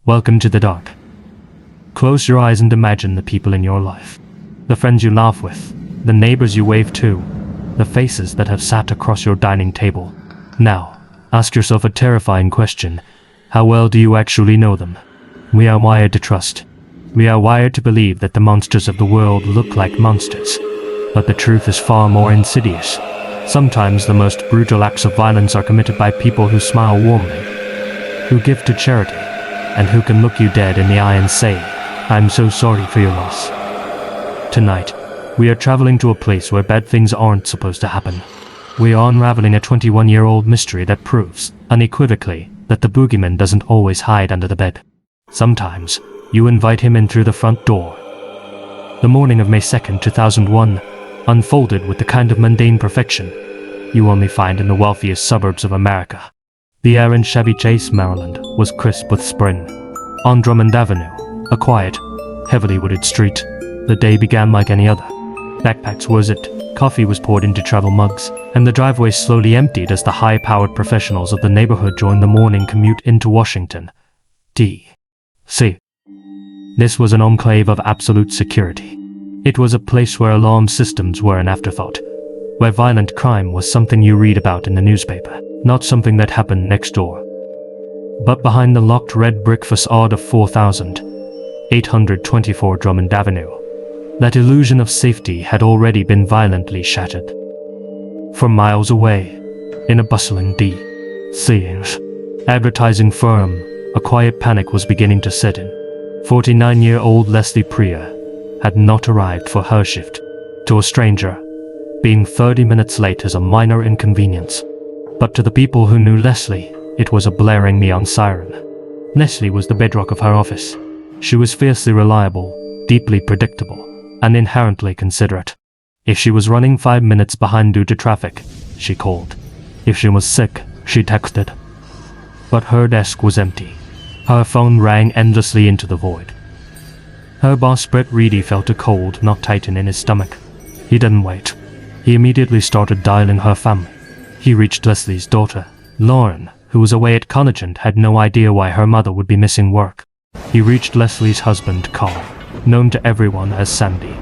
Welcome to the dark. Close your eyes and imagine the people in your life. The friends you laugh with, the neighbors you wave to, the faces that have sat across your dining table. Now, ask yourself a terrifying question. How well do you actually know them? We are wired to trust. We are wired to believe that the monsters of the world look like monsters. But the truth is far more insidious. Sometimes the most brutal acts of violence are committed by people who smile warmly, who give to charity, and who can look you dead in the eye and say, "I'm so sorry for your loss." Tonight, we are traveling to a place where bad things aren't supposed to happen. We are unraveling a 21-year-old mystery that proves, unequivocally, that the boogeyman doesn't always hide under the bed. Sometimes, you invite him in through the front door. The morning of May 2nd, 2001, unfolded with the kind of mundane perfection you only find in the wealthiest suburbs of America. The air in Chevy Chase, Maryland, was crisp with spring. On Drummond Avenue, a quiet, heavily wooded street, the day began like any other. Backpacks were zipped, coffee was poured into travel mugs, and the driveway slowly emptied as the high-powered professionals of the neighborhood joined the morning commute into Washington, D.C. This was an enclave of absolute security. It was a place where alarm systems were an afterthought, where violent crime was something you read about in the newspaper, not something that happened next door. But behind the locked red brick facade of 4,824 Drummond Avenue, that illusion of safety had already been violently shattered. For miles away, in a bustling D.C. advertising firm, a quiet panic was beginning to set in. 49-year-old Leslie Priya had not arrived for her shift. To a stranger, being 30 minutes late is a minor inconvenience. But to the people who knew Leslie, it was a blaring neon siren. Leslie was the bedrock of her office. She was fiercely reliable, deeply predictable, and inherently considerate. If she was running 5 minutes behind due to traffic, she called. If she was sick, she texted. But her desk was empty. Her phone rang endlessly into the void. Her boss, Brett Reedy, felt a cold knot tighten in his stomach. He didn't wait. He immediately started dialing her family. He reached Leslie's daughter, Lauren, who was away at college and had no idea why her mother would be missing work. He reached Leslie's husband, Carl, known to everyone as Sandy.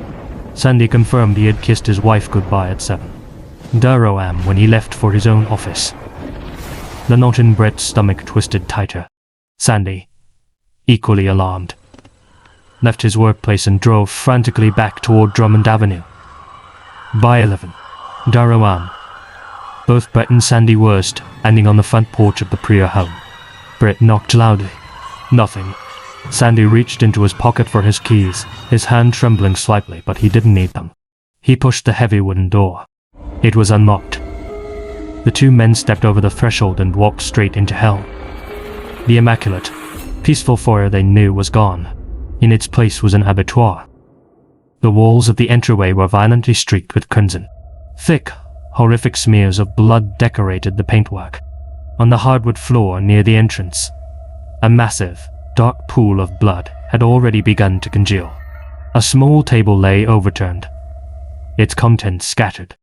Sandy confirmed he had kissed his wife goodbye at 7 p.m. when he left for his own office. The knot in Brett's stomach twisted tighter. Sandy, equally alarmed, left his workplace and drove frantically back toward Drummond Avenue. By 11 p.m., both Brett and Sandy were standing on the front porch of the Priya home. Brett knocked loudly. Nothing. Sandy reached into his pocket for his keys, his hand trembling slightly, but he didn't need them. He pushed the heavy wooden door. It was unlocked. The two men stepped over the threshold and walked straight into hell. The immaculate, peaceful foyer they knew was gone. In its place was an abattoir. The walls of the entryway were violently streaked with crimson. Thick, horrific smears of blood decorated the paintwork. On the hardwood floor near the entrance, a massive, dark pool of blood had already begun to congeal. A small table lay overturned, its contents scattered.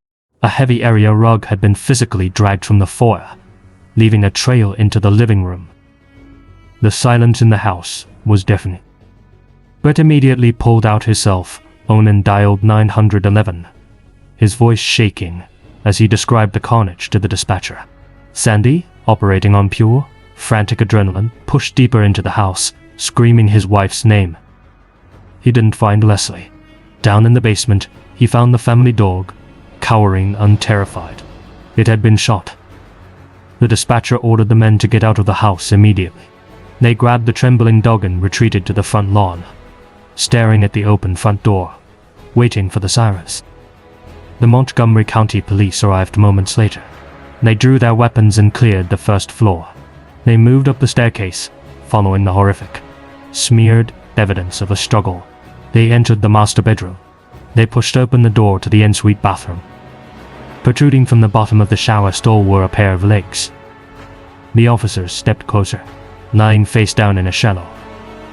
A heavy area rug had been physically dragged from the foyer, leaving a trail into the living room. The silence in the house was deafening. Brett immediately pulled out his cell phone and dialed 911, his voice shaking as he described the carnage to the dispatcher. Sandy, operating on pure, frantic adrenaline, pushed deeper into the house, screaming his wife's name. He didn't find Leslie. Down in the basement, he found the family dog, cowering unterrified. It had been shot. The dispatcher ordered the men to get out of the house immediately. They grabbed the trembling dog and retreated to the front lawn, staring at the open front door, waiting for the sirens. The Montgomery County Police arrived moments later. They drew their weapons and cleared the first floor. They moved up the staircase, following the horrific, smeared evidence of a struggle. They entered the master bedroom. They pushed open the door to the ensuite bathroom. Protruding from the bottom of the shower stall were a pair of legs. The officers stepped closer. Lying face down in a shallow,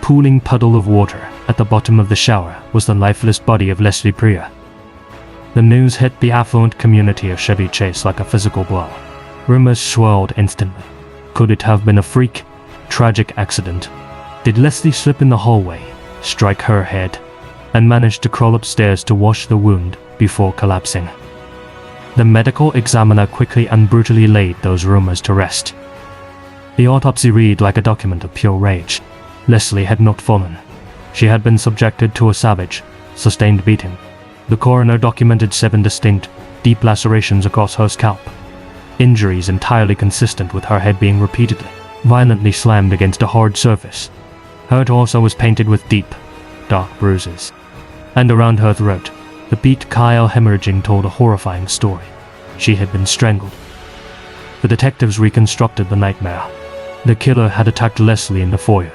pooling puddle of water at the bottom of the shower was the lifeless body of Leslie Priya. The news hit the affluent community of Chevy Chase like a physical blow. Rumors swirled instantly. Could it have been a freak, tragic accident? Did Leslie slip in the hallway, strike her head, and manage to crawl upstairs to wash the wound before collapsing? The medical examiner quickly and brutally laid those rumors to rest. The autopsy read like a document of pure rage. Leslie had not fallen. She had been subjected to a savage, sustained beating. The coroner documented 7 distinct, deep lacerations across her scalp. Injuries entirely consistent with her head being repeatedly, violently slammed against a hard surface. Her torso was painted with deep, dark bruises. And around her throat, the beat Kyle hemorrhaging told a horrifying story. She had been strangled. The detectives reconstructed the nightmare. The killer had attacked Leslie in the foyer.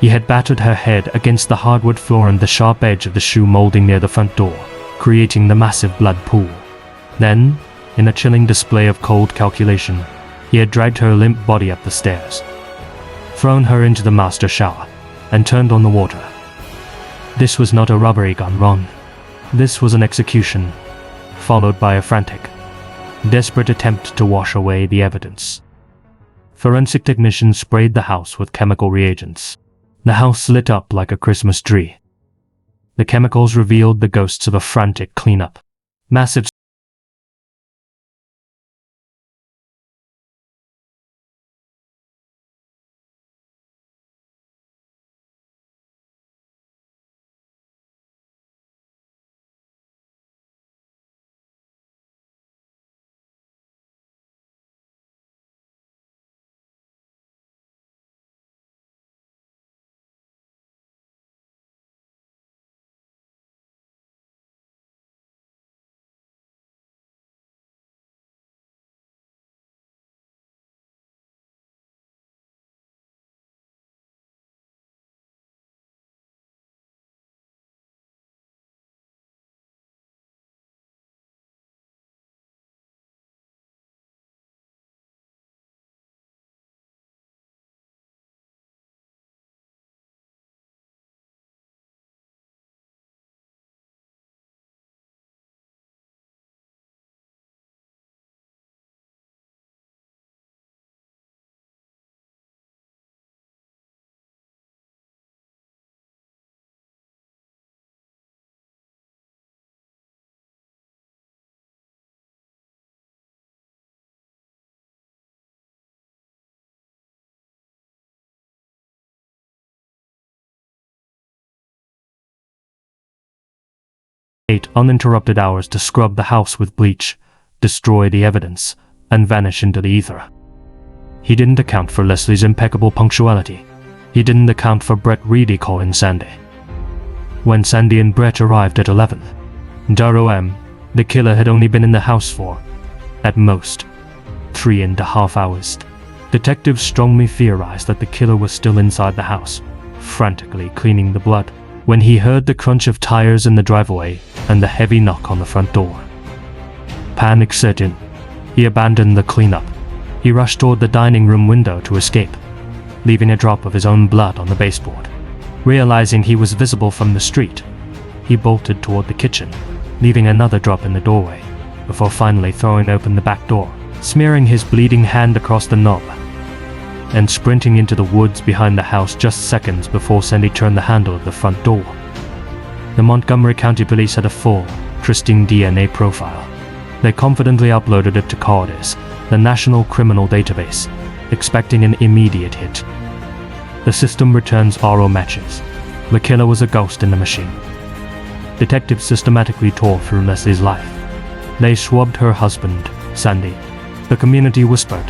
He had battered her head against the hardwood floor and the sharp edge of the shoe molding near the front door, creating the massive blood pool. Then, in a chilling display of cold calculation, he had dragged her limp body up the stairs, thrown her into the master shower, and turned on the water. This was not a robbery gone wrong. This was an execution, followed by a frantic, desperate attempt to wash away the evidence. Forensic technicians sprayed the house with chemical reagents. The house lit up like a Christmas tree. The chemicals revealed the ghosts of a frantic cleanup. Massive uninterrupted hours to scrub the house with bleach, destroy the evidence, and vanish into the ether. He didn't account for Leslie's impeccable punctuality. He didn't account for Brett Reedy calling Sandy. When Sandy and Brett arrived at 11:00 am, the killer had only been in the house for, at most, 3.5 hours. Detectives strongly theorized that the killer was still inside the house, frantically cleaning the blood, when he heard the crunch of tires in the driveway and the heavy knock on the front door. Panic set in. He abandoned the cleanup. He rushed toward the dining room window to escape, leaving a drop of his own blood on the baseboard. Realizing he was visible from the street, he bolted toward the kitchen, leaving another drop in the doorway, before finally throwing open the back door, smearing his bleeding hand across the knob, and sprinting into the woods behind the house just seconds before Sandy turned the handle of the front door. The Montgomery County Police had a full, pristine DNA profile. They confidently uploaded it to CARDIS, the National Criminal Database, expecting an immediate hit. The system returns RO matches. The killer was a ghost in the machine. Detectives systematically tore through Leslie's life. They swabbed her husband, Sandy. The community whispered,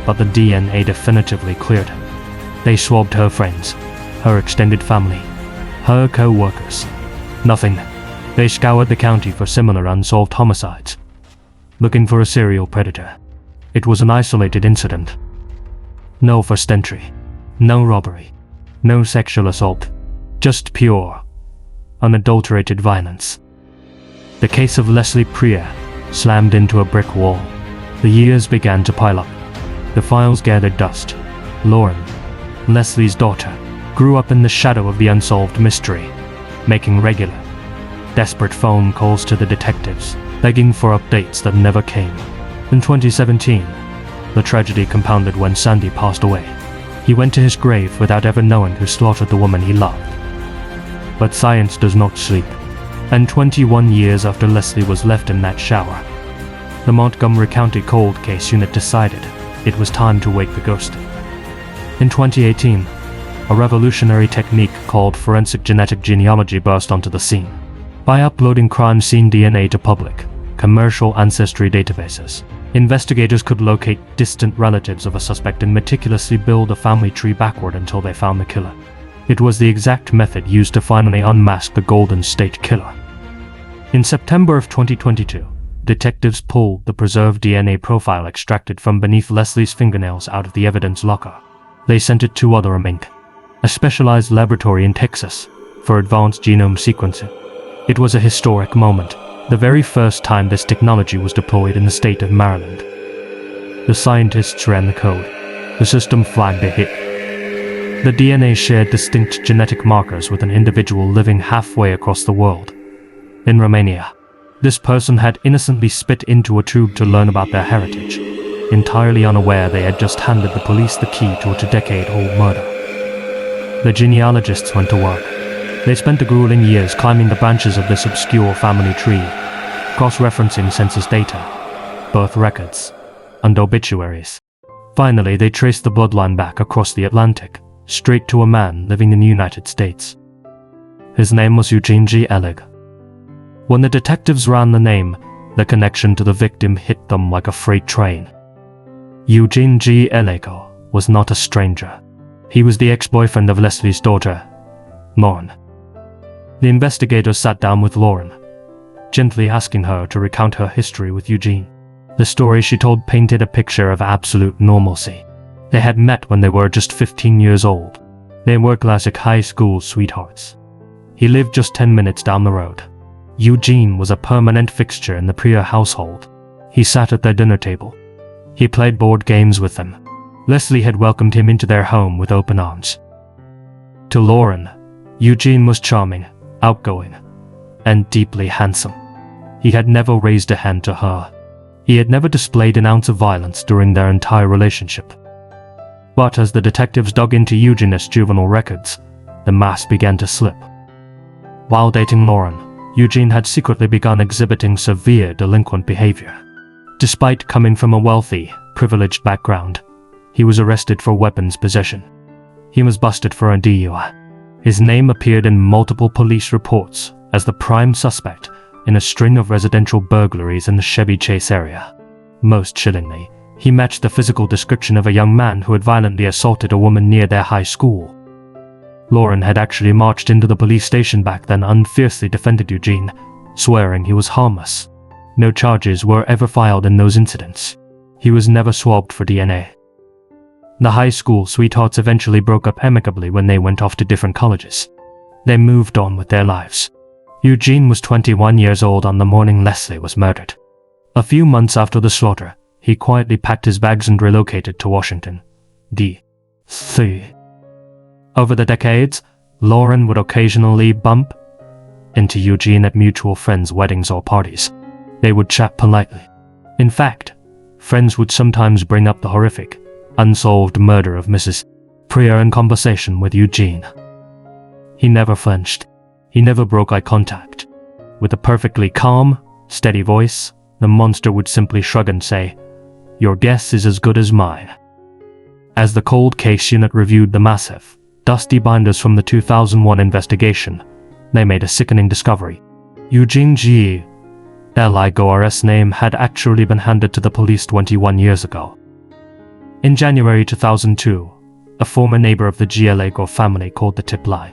but the DNA definitively cleared him. They swabbed her friends, her extended family, her co-workers. Nothing. They scoured the county for similar unsolved homicides, looking for a serial predator. It was an isolated incident. No first entry, no robbery, no sexual assault, just pure, unadulterated violence. The case of Leslie Prier slammed into a brick wall. The years began to pile up. The files gathered dust. Lauren, Leslie's daughter, grew up in the shadow of the unsolved mystery, making regular, desperate phone calls to the detectives, begging for updates that never came. In 2017, the tragedy compounded when Sandy passed away. He went to his grave without ever knowing who slaughtered the woman he loved. But science does not sleep, and 21 years after Leslie was left in that shower, the Montgomery County Cold Case Unit decided it was time to wake the ghost. In 2018, a revolutionary technique called forensic genetic genealogy burst onto the scene. By uploading crime scene DNA to public, commercial ancestry databases, investigators could locate distant relatives of a suspect and meticulously build a family tree backward until they found the killer. It was the exact method used to finally unmask the Golden State Killer. In September of 2022, detectives pulled the preserved DNA profile extracted from beneath Leslie's fingernails out of the evidence locker. They sent it to Inc., a specialized laboratory in Texas, for advanced genome sequencing. It was a historic moment, the very first time this technology was deployed in the state of Maryland. The scientists ran the code. The system flagged a hit. The DNA shared distinct genetic markers with an individual living halfway across the world. In Romania, this person had innocently spit into a tube to learn about their heritage, entirely unaware they had just handed the police the key to a 2-decade-old murder. The genealogists went to work. They spent the grueling years climbing the branches of this obscure family tree, cross-referencing census data, birth records, and obituaries. Finally, they traced the bloodline back across the Atlantic, straight to a man living in the United States. His name was Eugene G. Ellig. When the detectives ran the name, the connection to the victim hit them like a freight train. Eugene G. Ellig was not a stranger. He was the ex-boyfriend of Leslie's daughter, Lauren. The investigators sat down with Lauren, gently asking her to recount her history with Eugene. The story she told painted a picture of absolute normalcy. They had met when they were just 15 years old. They were classic high school sweethearts. He lived just 10 minutes down the road. Eugene was a permanent fixture in the Priya household. He sat at their dinner table. He played board games with them. Leslie had welcomed him into their home with open arms. To Lauren, Eugene was charming, outgoing, and deeply handsome. He had never raised a hand to her. He had never displayed an ounce of violence during their entire relationship. But as the detectives dug into Eugene's juvenile records, the mask began to slip. While dating Lauren, Eugene had secretly begun exhibiting severe delinquent behavior. Despite coming from a wealthy, privileged background, he was arrested for weapons possession. He was busted for a DUI. His name appeared in multiple police reports as the prime suspect in a string of residential burglaries in the Chevy Chase area. Most chillingly, he matched the physical description of a young man who had violently assaulted a woman near their high school. Lauren had actually marched into the police station back then and fiercely defended Eugene, swearing he was harmless. No charges were ever filed in those incidents. He was never swabbed for DNA. The high school sweethearts eventually broke up amicably when they went off to different colleges. They moved on with their lives. Eugene was 21 years old on the morning Leslie was murdered. A few months after the slaughter, he quietly packed his bags and relocated to Washington, D.C. Over the decades, Lauren would occasionally bump into Eugene at mutual friends' weddings or parties. They would chat politely. In fact, friends would sometimes bring up the horrific, unsolved murder of Mrs. Priya in conversation with Eugene. He never flinched. He never broke eye contact. With a perfectly calm, steady voice, the monster would simply shrug and say, "Your guess is as good as mine." As the cold case unit reviewed the massive, dusty binders from the 2001 investigation, they made a sickening discovery. Eugene G. Ellig's name had actually been handed to the police 21 years ago. In January 2002, a former neighbor of the G. Ellig family called the tip line.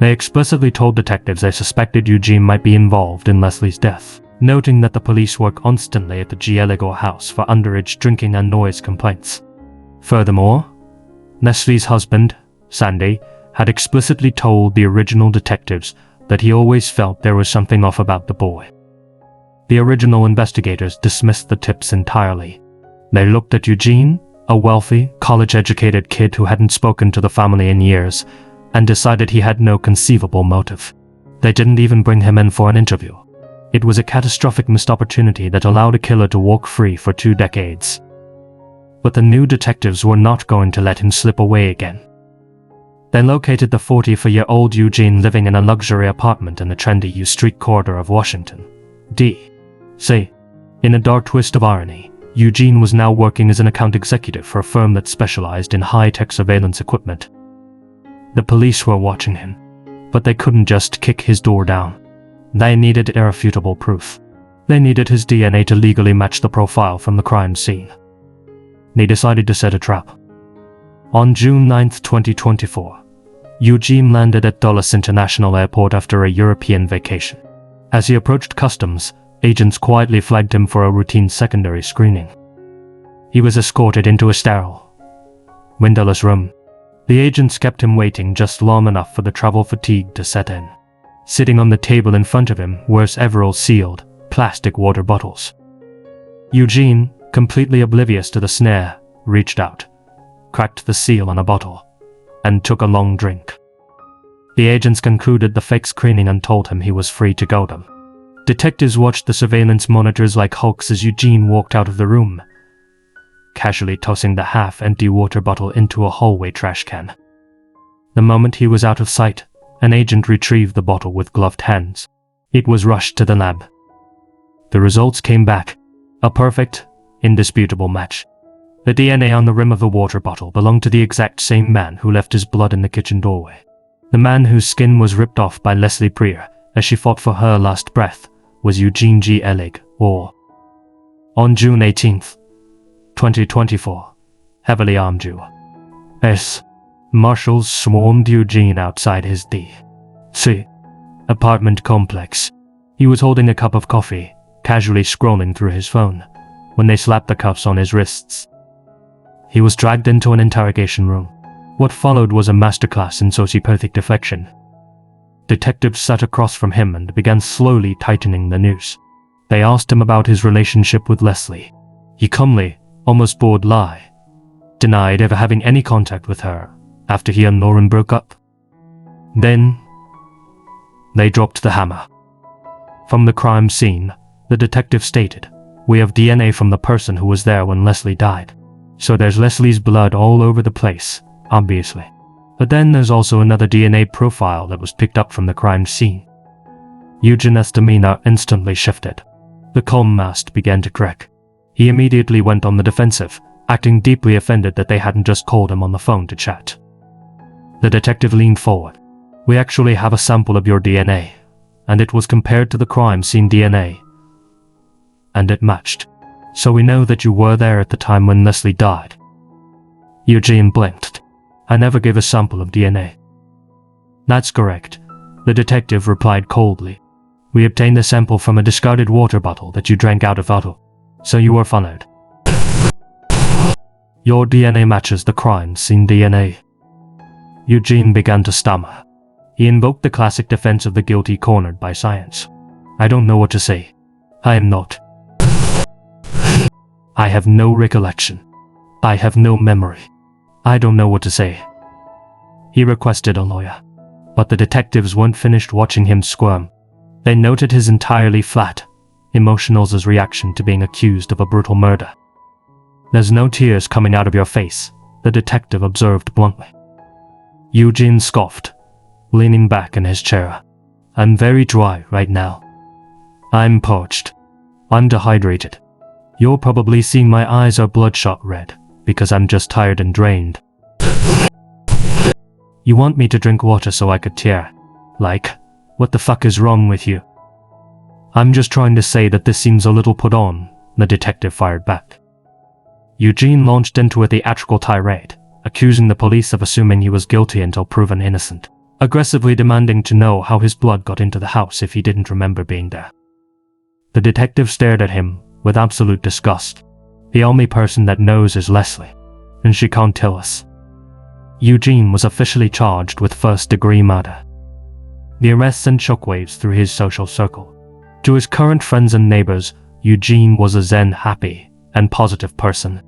They explicitly told detectives they suspected Eugene might be involved in Leslie's death, noting that the police were constantly at the G. Ellig house for underage drinking and noise complaints. Furthermore, Leslie's husband, Sandy, had explicitly told the original detectives that he always felt there was something off about the boy. The original investigators dismissed the tips entirely. They looked at Eugene, a wealthy, college-educated kid who hadn't spoken to the family in years, and decided he had no conceivable motive. They didn't even bring him in for an interview. It was a catastrophic missed opportunity that allowed a killer to walk free for 2 decades. But the new detectives were not going to let him slip away again. They located the 44-year-old Eugene living in a luxury apartment in the trendy U Street corridor of Washington, D.C. In a dark twist of irony, Eugene was now working as an account executive for a firm that specialized in high-tech surveillance equipment. The police were watching him, but they couldn't just kick his door down. They needed irrefutable proof. They needed his DNA to legally match the profile from the crime scene. They decided to set a trap. On June 9, 2024, Eugene landed at Dulles International Airport after a European vacation. As he approached customs, agents quietly flagged him for a routine secondary screening. He was escorted into a sterile, windowless room. The agents kept him waiting just long enough for the travel fatigue to set in. Sitting on the table in front of him were several sealed, plastic water bottles. Eugene, completely oblivious to the snare, reached out, cracked the seal on a bottle, and took a long drink. The agents concluded the fake screening and told him he was free to go them. Detectives watched the surveillance monitors like hawks as Eugene walked out of the room, casually tossing the half-empty water bottle into a hallway trash can. The moment he was out of sight, an agent retrieved the bottle with gloved hands. It was rushed to the lab. The results came back. A perfect, indisputable match. The DNA on the rim of the water bottle belonged to the exact same man who left his blood in the kitchen doorway. The man whose skin was ripped off by Leslie Prier as she fought for her last breath was Eugene G. Ellig, or... On June 18, 2024, heavily armed U.S. Marshals swarmed Eugene outside his D.C. apartment complex. He was holding a cup of coffee, casually scrolling through his phone, when they slapped the cuffs on his wrists. He was dragged into an interrogation room. What followed was a masterclass in sociopathic deflection. Detectives sat across from him and began slowly tightening the noose. They asked him about his relationship with Leslie. He calmly, almost bored lie, denied ever having any contact with her after he and Lauren broke up. Then, they dropped the hammer. From the crime scene, the detective stated, "We have DNA from the person who was there when Leslie died. So there's Leslie's blood all over the place, obviously. But then there's also another DNA profile that was picked up from the crime scene." Eugene's demeanor instantly shifted. The calm mask began to crack. He immediately went on the defensive, acting deeply offended that they hadn't just called him on the phone to chat. The detective leaned forward. "We actually have a sample of your DNA, and it was compared to the crime scene DNA, and it matched. So we know that you were there at the time when Leslie died." Eugene blinked. "I never gave a sample of DNA." "That's correct," the detective replied coldly. "We obtained the sample from a discarded water bottle that you drank out of bottle. So you were followed. Your DNA matches the crime scene DNA." Eugene began to stammer. He invoked the classic defense of the guilty cornered by science. "I don't know what to say. I am not. I have no recollection. I have no memory. I don't know what to say." He requested a lawyer, but the detectives weren't finished watching him squirm. They noted his entirely flat, emotionless reaction to being accused of a brutal murder. "There's no tears coming out of your face," the detective observed bluntly. Eugene scoffed, leaning back in his chair. "I'm very dry right now. I'm parched. I'm dehydrated. You're probably seeing my eyes are bloodshot red because I'm just tired and drained. You want me to drink water so I could tear? Like, what the fuck is wrong with you?" "I'm just trying to say that this seems a little put on," the detective fired back. Eugene launched into a theatrical tirade, accusing the police of assuming he was guilty until proven innocent, aggressively demanding to know how his blood got into the house if he didn't remember being there. The detective stared at him with absolute disgust. "The only person that knows is Leslie, and she can't tell us." Eugene was officially charged with first-degree murder. The arrest sent shockwaves through his social circle. To his current friends and neighbors, Eugene was a zen, happy, and positive person.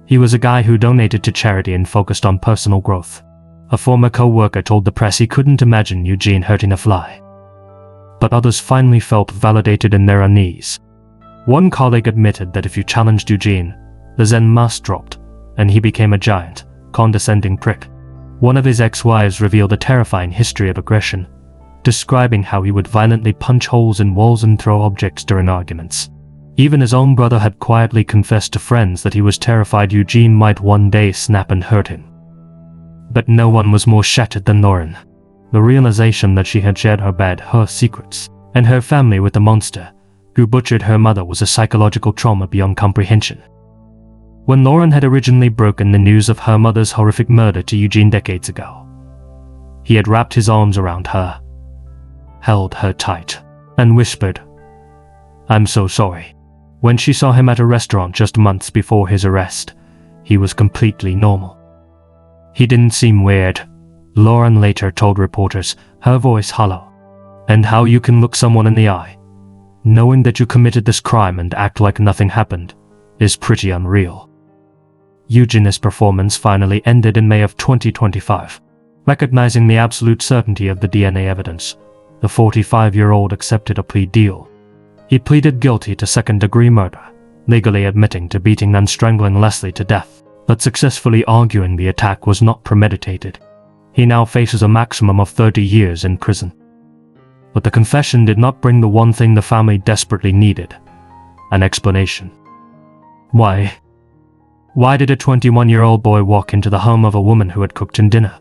He was a guy who donated to charity and focused on personal growth. A former co-worker told the press he couldn't imagine Eugene hurting a fly. But others finally felt validated in their unease. One colleague admitted that if you challenged Eugene, the zen mask dropped, and he became a giant, condescending prick. One of his ex-wives revealed a terrifying history of aggression, describing how he would violently punch holes in walls and throw objects during arguments. Even his own brother had quietly confessed to friends that he was terrified Eugene might one day snap and hurt him. But no one was more shattered than Lauren. The realization that she had shared her bed, her secrets, and her family with the monster who butchered her mother was a psychological trauma beyond comprehension. When Lauren had originally broken the news of her mother's horrific murder to Eugene decades ago, he had wrapped his arms around her, held her tight, and whispered, "I'm so sorry." When she saw him at a restaurant just months before his arrest, he was completely normal. He didn't seem weird, Lauren later told reporters, her voice hollow. And how you can look someone in the eye, knowing that you committed this crime and act like nothing happened, is pretty unreal. Eugene's performance finally ended in May of 2025. Recognizing the absolute certainty of the DNA evidence, the 45-year-old accepted a plea deal. He pleaded guilty to second-degree murder, legally admitting to beating and strangling Leslie to death, but successfully arguing the attack was not premeditated. He now faces a maximum of 30 years in prison. But the confession did not bring the one thing the family desperately needed: an explanation. Why? Why did a 21-year-old boy walk into the home of a woman who had cooked him dinner,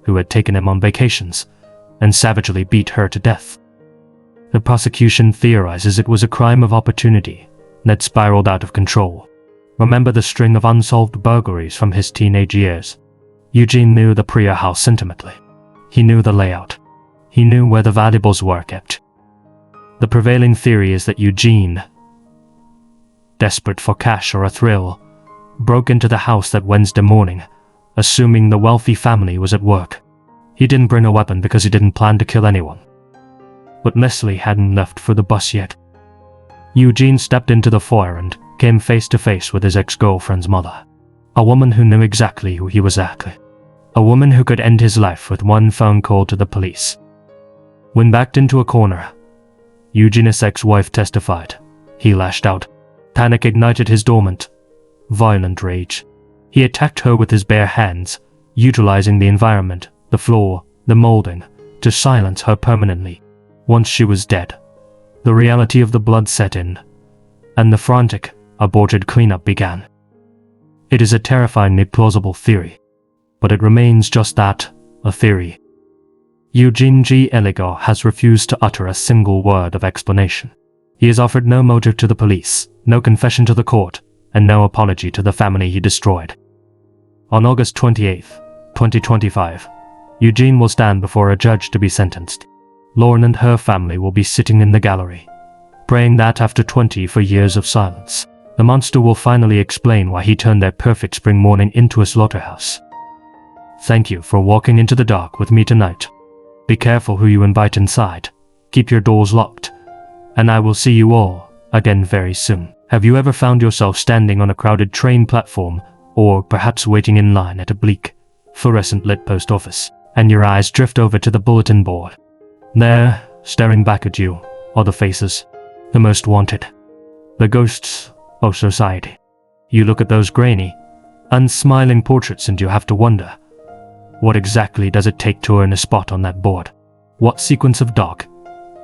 who had taken him on vacations, and savagely beat her to death? The prosecution theorizes it was a crime of opportunity that spiraled out of control. Remember the string of unsolved burglaries from his teenage years? Eugene knew the Priya house intimately. He knew the layout. He knew where the valuables were kept. The prevailing theory is that Eugene, desperate for cash or a thrill, broke into the house that Wednesday morning, assuming the wealthy family was at work. He didn't bring a weapon because he didn't plan to kill anyone. But Leslie hadn't left for the bus yet. Eugene stepped into the foyer and came face to face with his ex-girlfriend's mother, a woman who knew exactly who he was at, a woman who could end his life with one phone call to the police. When backed into a corner, Eugene's ex-wife testified. He lashed out. Panic ignited his dormant, violent rage. He attacked her with his bare hands, utilizing the environment, the floor, the molding, to silence her permanently. Once she was dead, the reality of the blood set in, and the frantic, aborted cleanup began. It is a terrifyingly plausible theory, but it remains just that, a theory. Eugene G. Eligo has refused to utter a single word of explanation. He has offered no motive to the police, no confession to the court, and no apology to the family he destroyed. On August 28, 2025, Eugene will stand before a judge to be sentenced. Lauren and her family will be sitting in the gallery, praying that after 24 years of silence, the monster will finally explain why he turned their perfect spring morning into a slaughterhouse. Thank you for walking into the dark with me tonight. Be careful who you invite inside. Keep your doors locked. And I will see you all again very soon. Have you ever found yourself standing on a crowded train platform, or perhaps waiting in line at a bleak, fluorescent lit post office, and your eyes drift over to the bulletin board? There, staring back at you, are the faces, the most wanted, the ghosts of society. You look at those grainy, unsmiling portraits and you have to wonder, what exactly does it take to earn a spot on that board? What sequence of dark,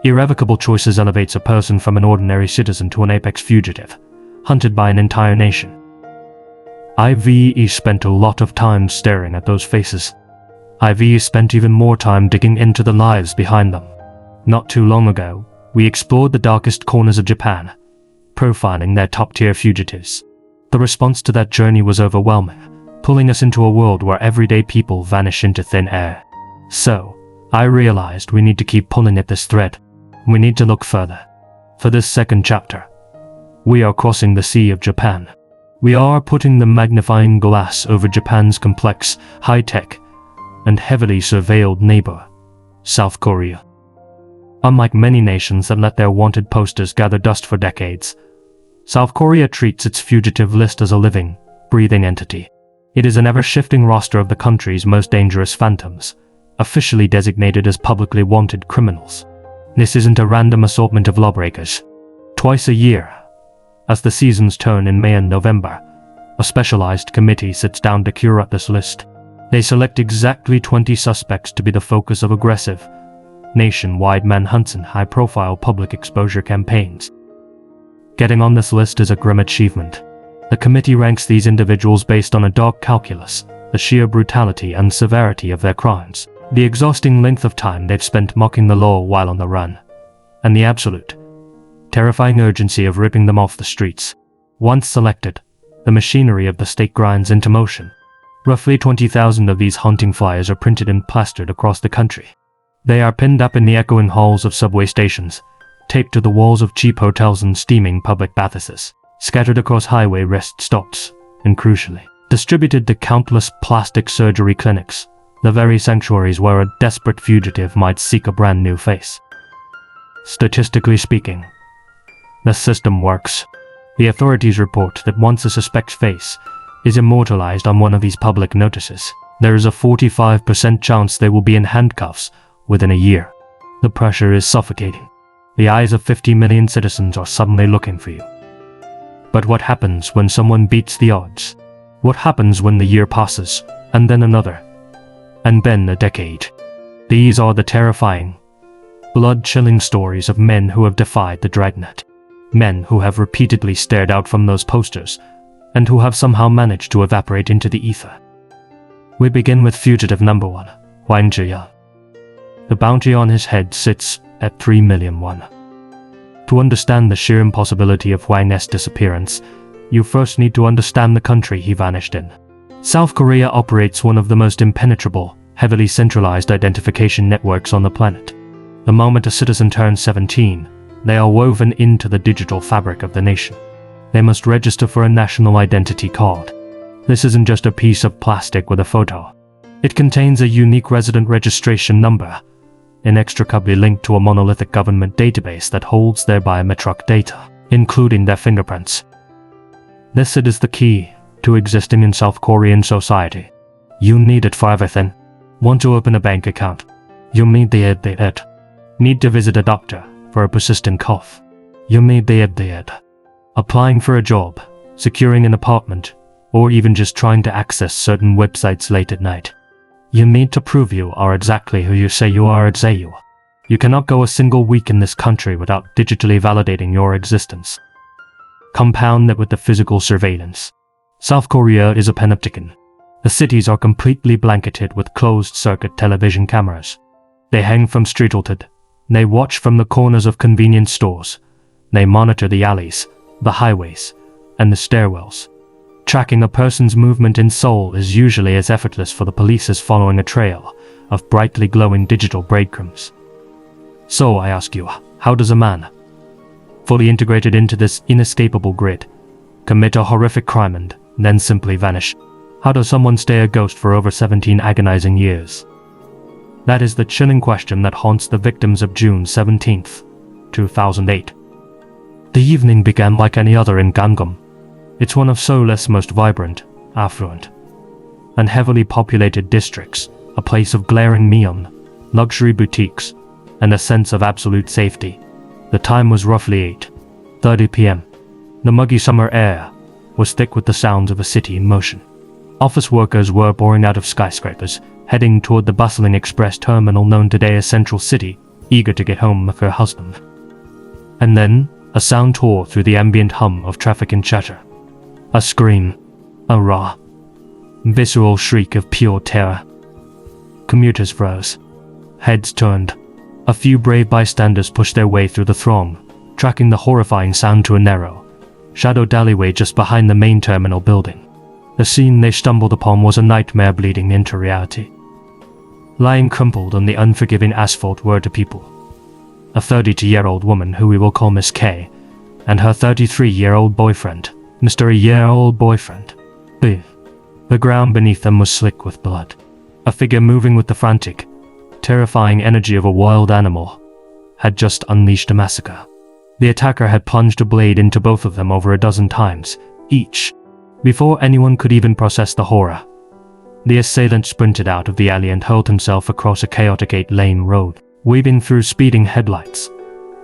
irrevocable choices elevates a person from an ordinary citizen to an apex fugitive, hunted by an entire nation? I've spent a lot of time staring at those faces. I've spent even more time digging into the lives behind them. Not too long ago, we explored the darkest corners of Japan, profiling their top-tier fugitives. The response to that journey was overwhelming, pulling us into a world where everyday people vanish into thin air. So, I realized we need to keep pulling at this thread. We need to look further. For this second chapter, we are crossing the Sea of Japan. We are putting the magnifying glass over Japan's complex, high-tech, and heavily surveilled neighbor, South Korea. Unlike many nations that let their wanted posters gather dust for decades, South Korea treats its fugitive list as a living, breathing entity. It is an ever-shifting roster of the country's most dangerous phantoms, officially designated as publicly wanted criminals. This isn't a random assortment of lawbreakers. Twice a year, as the seasons turn in May and November, A specialized committee sits down to curate this list. They select exactly 20 suspects to be the focus of aggressive, nationwide manhunts and high-profile public exposure campaigns. Getting on this list is a grim achievement. The committee ranks these individuals based on a dark calculus, the sheer brutality and severity of their crimes, the exhausting length of time they've spent mocking the law while on the run, and the absolute, terrifying urgency of ripping them off the streets. Once selected, the machinery of the state grinds into motion. Roughly 20,000 of these haunting flyers are printed and plastered across the country. They are pinned up in the echoing halls of subway stations, taped to the walls of cheap hotels and steaming public bathhouses, scattered across highway rest stops, and crucially, distributed to countless plastic surgery clinics, the very sanctuaries where a desperate fugitive might seek a brand new face. Statistically speaking, the system works. The authorities report that once a suspect's face is immortalized on one of these public notices, there is a 45% chance they will be in handcuffs within a year. The pressure is suffocating. The eyes of 50 million citizens are suddenly looking for you. But what happens when someone beats the odds? What happens when the year passes, and then another, and then a decade? These are the terrifying, blood-chilling stories of men who have defied the dragnet. Men who have repeatedly stared out from those posters, and who have somehow managed to evaporate into the ether. We begin with fugitive number 1, Wang Zhiya. The bounty on his head sits at 3,000,001. To understand the sheer impossibility of Wang's disappearance, you first need to understand the country he vanished in. South Korea operates one of the most impenetrable, heavily centralized identification networks on the planet. The moment a citizen turns 17, they are woven into the digital fabric of the nation. They must register for a national identity card. This isn't just a piece of plastic with a photo. It contains a unique resident registration number, inextricably linked to a monolithic government database that holds their biometric data, including their fingerprints. This is the key to existing in South Korean society. You need it for everything. Want to open a bank account? You need the ID. Need to visit a doctor for a persistent cough? You need the ID. Applying for a job, securing an apartment, or even just trying to access certain websites late at night. You need to prove you are exactly who you say you are at Zayu. You cannot go a single week in this country without digitally validating your existence. Compound that with the physical surveillance. South Korea is a panopticon. The cities are completely blanketed with closed-circuit television cameras. They hang from streetlighted. They watch from the corners of convenience stores. They monitor the alleys, the highways, and the stairwells. Tracking a person's movement in Seoul is usually as effortless for the police as following a trail of brightly glowing digital breadcrumbs. So I ask you, how does a man, fully integrated into this inescapable grid, commit a horrific crime and then simply vanish? How does someone stay a ghost for over 17 agonizing years? That is the chilling question that haunts the victims of June 17, 2008. The evening began like any other in Gangnam. It's one of Seoul's most vibrant, affluent, and heavily populated districts, a place of glaring neon, luxury boutiques, and a sense of absolute safety. The time was roughly 8:30 p.m. The muggy summer air was thick with the sounds of a city in motion. Office workers were pouring out of skyscrapers, heading toward the bustling express terminal known today as Central City, eager to get home with her husband. And then, a sound tore through the ambient hum of traffic and chatter. A scream, a raw, visceral shriek of pure terror. Commuters froze. Heads turned. A few brave bystanders pushed their way through the throng, tracking the horrifying sound to a narrow, shadowed alleyway just behind the main terminal building. The scene they stumbled upon was a nightmare bleeding into reality. Lying crumpled on the unforgiving asphalt were two people. A 32-year-old woman who we will call Miss K, and her 33-year-old boyfriend, Mr. A-year-old boyfriend. The ground beneath them was slick with blood. A figure moving with the frantic, terrifying energy of a wild animal had just unleashed a massacre. The attacker had plunged a blade into both of them over a dozen times, each. Before anyone could even process the horror, the assailant sprinted out of the alley and hurled himself across a chaotic 8-lane road, weaving through speeding headlights,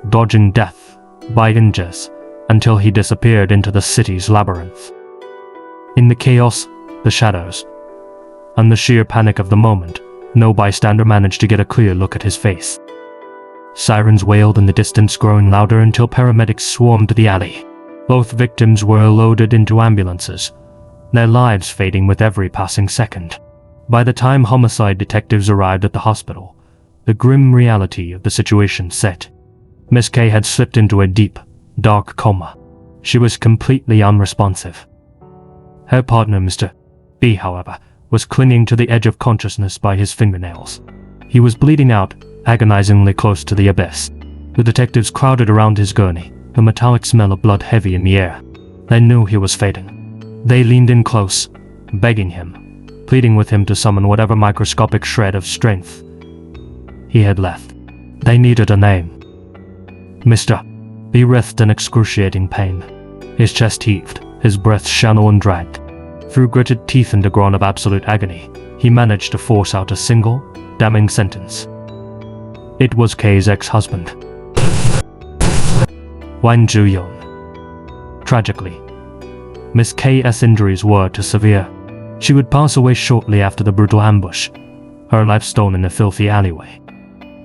dodging death by inches, until he disappeared into the city's labyrinth. In the chaos, the shadows, and the sheer panic of the moment, no bystander managed to get a clear look at his face. Sirens wailed in the distance, growing louder until paramedics swarmed the alley. Both victims were loaded into ambulances, their lives fading with every passing second. By the time homicide detectives arrived at the hospital, the grim reality of the situation set. Miss K had slipped into a deep, dark coma. She was completely unresponsive. Her partner, Mr. B, however, was clinging to the edge of consciousness by his fingernails. He was bleeding out, agonizingly close to the abyss. The detectives crowded around his gurney, a metallic smell of blood heavy in the air. They knew he was fading. They leaned in close, begging him, pleading with him to summon whatever microscopic shred of strength he had left. They needed a name. Mr. B writhed in excruciating pain. His chest heaved, his breath shallow and dragged. Through gritted teeth and a groan of absolute agony, he managed to force out a single, damning sentence. It was Kay's ex-husband, Wang Zhuyong. Tragically, Miss K's injuries were too severe. She would pass away shortly after the brutal ambush, her life stolen in a filthy alleyway.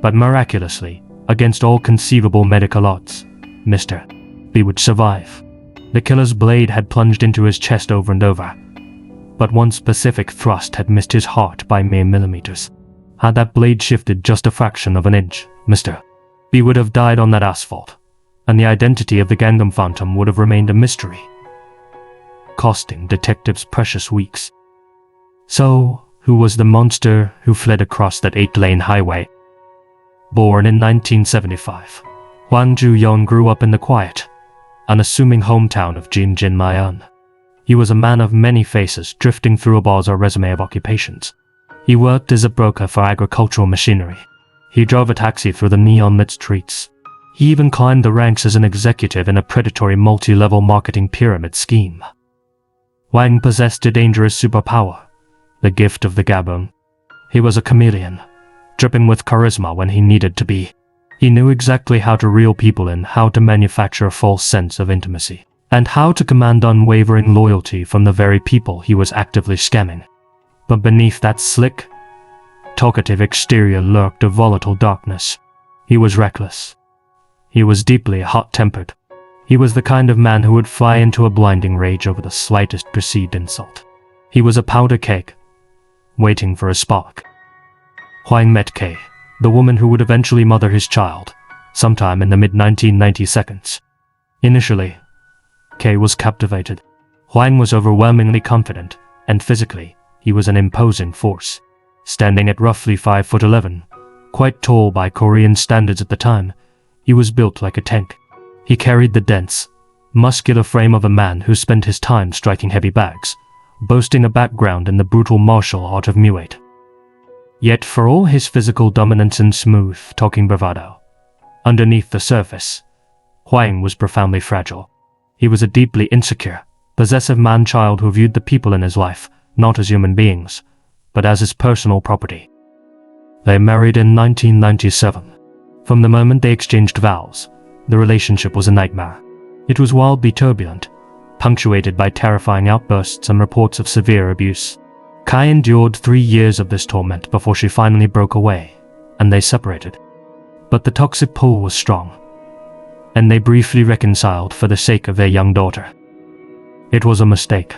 But miraculously, against all conceivable medical odds, Mr. B would survive. The killer's blade had plunged into his chest over and over, but one specific thrust had missed his heart by mere millimeters. Had that blade shifted just a fraction of an inch, Mr. B would have died on that asphalt, and the identity of the Gangnam Phantom would have remained a mystery, costing detectives precious weeks. So, who was the monster who fled across that 8-lane highway? Born in 1975, Wang Zhuyong grew up in the quiet, unassuming hometown of Jinjinmayan. He was a man of many faces, drifting through a bazaar resume of occupations. He worked as a broker for agricultural machinery. He drove a taxi through the neon-lit streets. He even climbed the ranks as an executive in a predatory multi-level marketing pyramid scheme. Wang possessed a dangerous superpower, the gift of the gabon. He was a chameleon, dripping with charisma when he needed to be. He knew exactly how to reel people in, how to manufacture a false sense of intimacy, and how to command unwavering loyalty from the very people he was actively scamming. But beneath that slick, talkative exterior lurked a volatile darkness. He was reckless. He was deeply hot-tempered. He was the kind of man who would fly into a blinding rage over the slightest perceived insult. He was a powder keg, waiting for a spark. Huang met Kay, the woman who would eventually mother his child, sometime in the mid-1990s. Initially, Kay was captivated. Huang was overwhelmingly confident, and physically, he was an imposing force. Standing at roughly 5'11", quite tall by Korean standards at the time, he was built like a tank. He carried the dense, muscular frame of a man who spent his time striking heavy bags, boasting a background in the brutal martial art of Muay. Yet for all his physical dominance and smooth, talking bravado, underneath the surface, Huang was profoundly fragile. He was a deeply insecure, possessive man-child who viewed the people in his life not as human beings, but as his personal property. They married in 1997. From the moment they exchanged vows, the relationship was a nightmare. It was wildly turbulent, punctuated by terrifying outbursts and reports of severe abuse. Kai endured 3 years of this torment before she finally broke away, and they separated. But the toxic pull was strong, and they briefly reconciled for the sake of their young daughter. It was a mistake.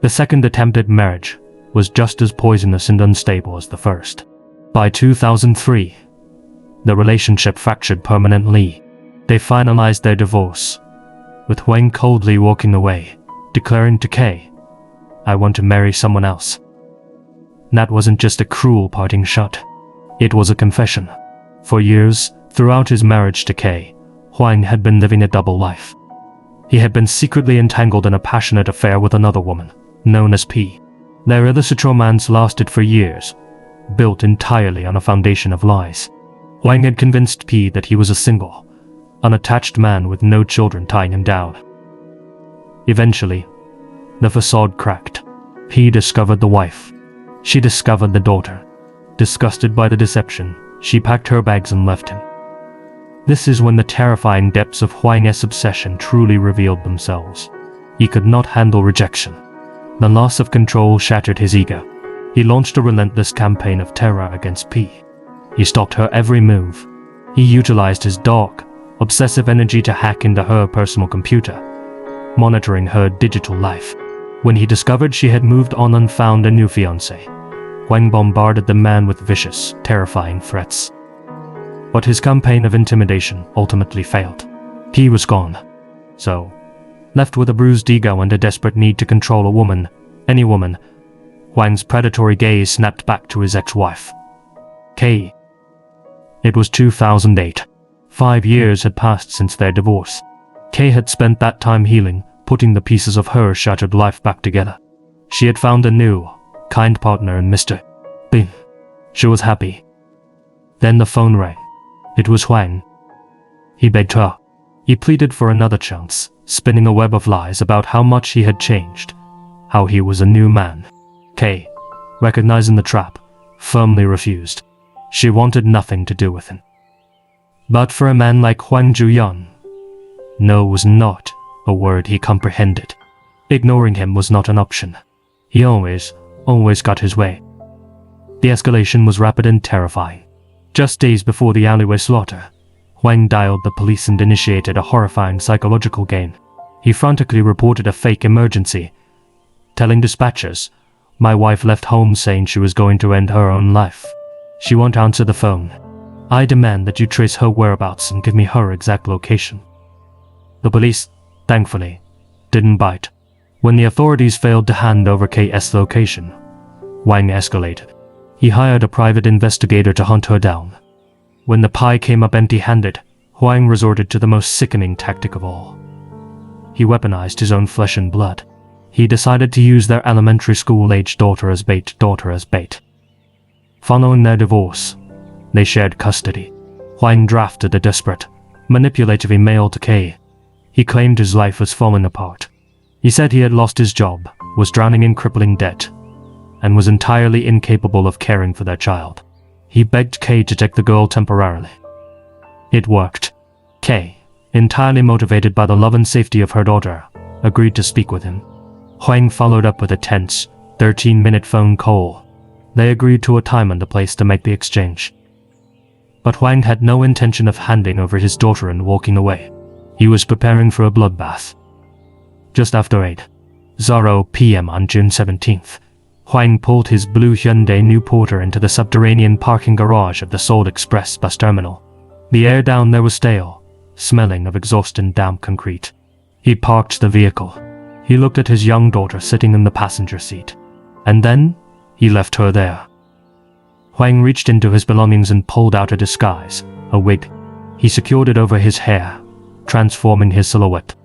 The second attempt at marriage was just as poisonous and unstable as the first. By 2003, the relationship fractured permanently. They finalized their divorce, with Huang coldly walking away, declaring to Kay, "I want to marry someone else." That wasn't just a cruel parting shot. It was a confession. For years, throughout his marriage to Kay, Huang had been living a double life. He had been secretly entangled in a passionate affair with another woman, known as P. Their illicit romance lasted for years, built entirely on a foundation of lies. Huang had convinced P that he was a single, unattached man with no children tying him down. Eventually, the facade cracked. P discovered the wife. She discovered the daughter. Disgusted by the deception, she packed her bags and left him. This is when the terrifying depths of Huang's obsession truly revealed themselves. He could not handle rejection. The loss of control shattered his ego. He launched a relentless campaign of terror against P. He stalked her every move. He utilized his dark, obsessive energy to hack into her personal computer, monitoring her digital life. When he discovered she had moved on and found a new fiancé, Huang bombarded the man with vicious, terrifying threats. But his campaign of intimidation ultimately failed. P was gone. So, left with a bruised ego and a desperate need to control a woman, any woman, Huang's predatory gaze snapped back to his ex-wife, K. It was 2008. 5 years had passed since their divorce. Kay had spent that time healing, putting the pieces of her shattered life back together. She had found a new, kind partner in Mr. B. She was happy. Then the phone rang. It was Huang. He begged her. He pleaded for another chance, spinning a web of lies about how much he had changed, how he was a new man. Kay, recognizing the trap, firmly refused. She wanted nothing to do with him. But for a man like Huang Juyan, no was not a word he comprehended. Ignoring him was not an option. He always got his way. The escalation was rapid and terrifying. Just days before the alleyway slaughter, Huang dialed the police and initiated a horrifying psychological game. He frantically reported a fake emergency, telling dispatchers, "My wife left home saying she was going to end her own life. She won't answer the phone. I demand that you trace her whereabouts and give me her exact location." The police, thankfully, didn't bite. When the authorities failed to hand over K.'s location, Huang escalated. He hired a private investigator to hunt her down. When the pie came up empty-handed, Huang resorted to the most sickening tactic of all. He weaponized his own flesh and blood. He decided to use their elementary school-aged daughter as bait. Following their divorce, they shared custody. Huang drafted a desperate, manipulative email to Kay. He claimed his life was falling apart. He said he had lost his job, was drowning in crippling debt, and was entirely incapable of caring for their child. He begged Kay to take the girl temporarily. It worked. Kay, entirely motivated by the love and safety of her daughter, agreed to speak with him. Huang followed up with a tense, 13-minute phone call. They agreed to a time and a place to make the exchange. But Huang had no intention of handing over his daughter and walking away. He was preparing for a bloodbath. Just after 8:00 p.m. on June 17th, Huang pulled his blue Hyundai New Porter into the subterranean parking garage of the Seoul Express bus terminal. The air down there was stale, smelling of exhaust and damp concrete. He parked the vehicle. He looked at his young daughter sitting in the passenger seat. And then, he left her there. Huang reached into his belongings and pulled out a disguise, a wig. He secured it over his hair, transforming his silhouette.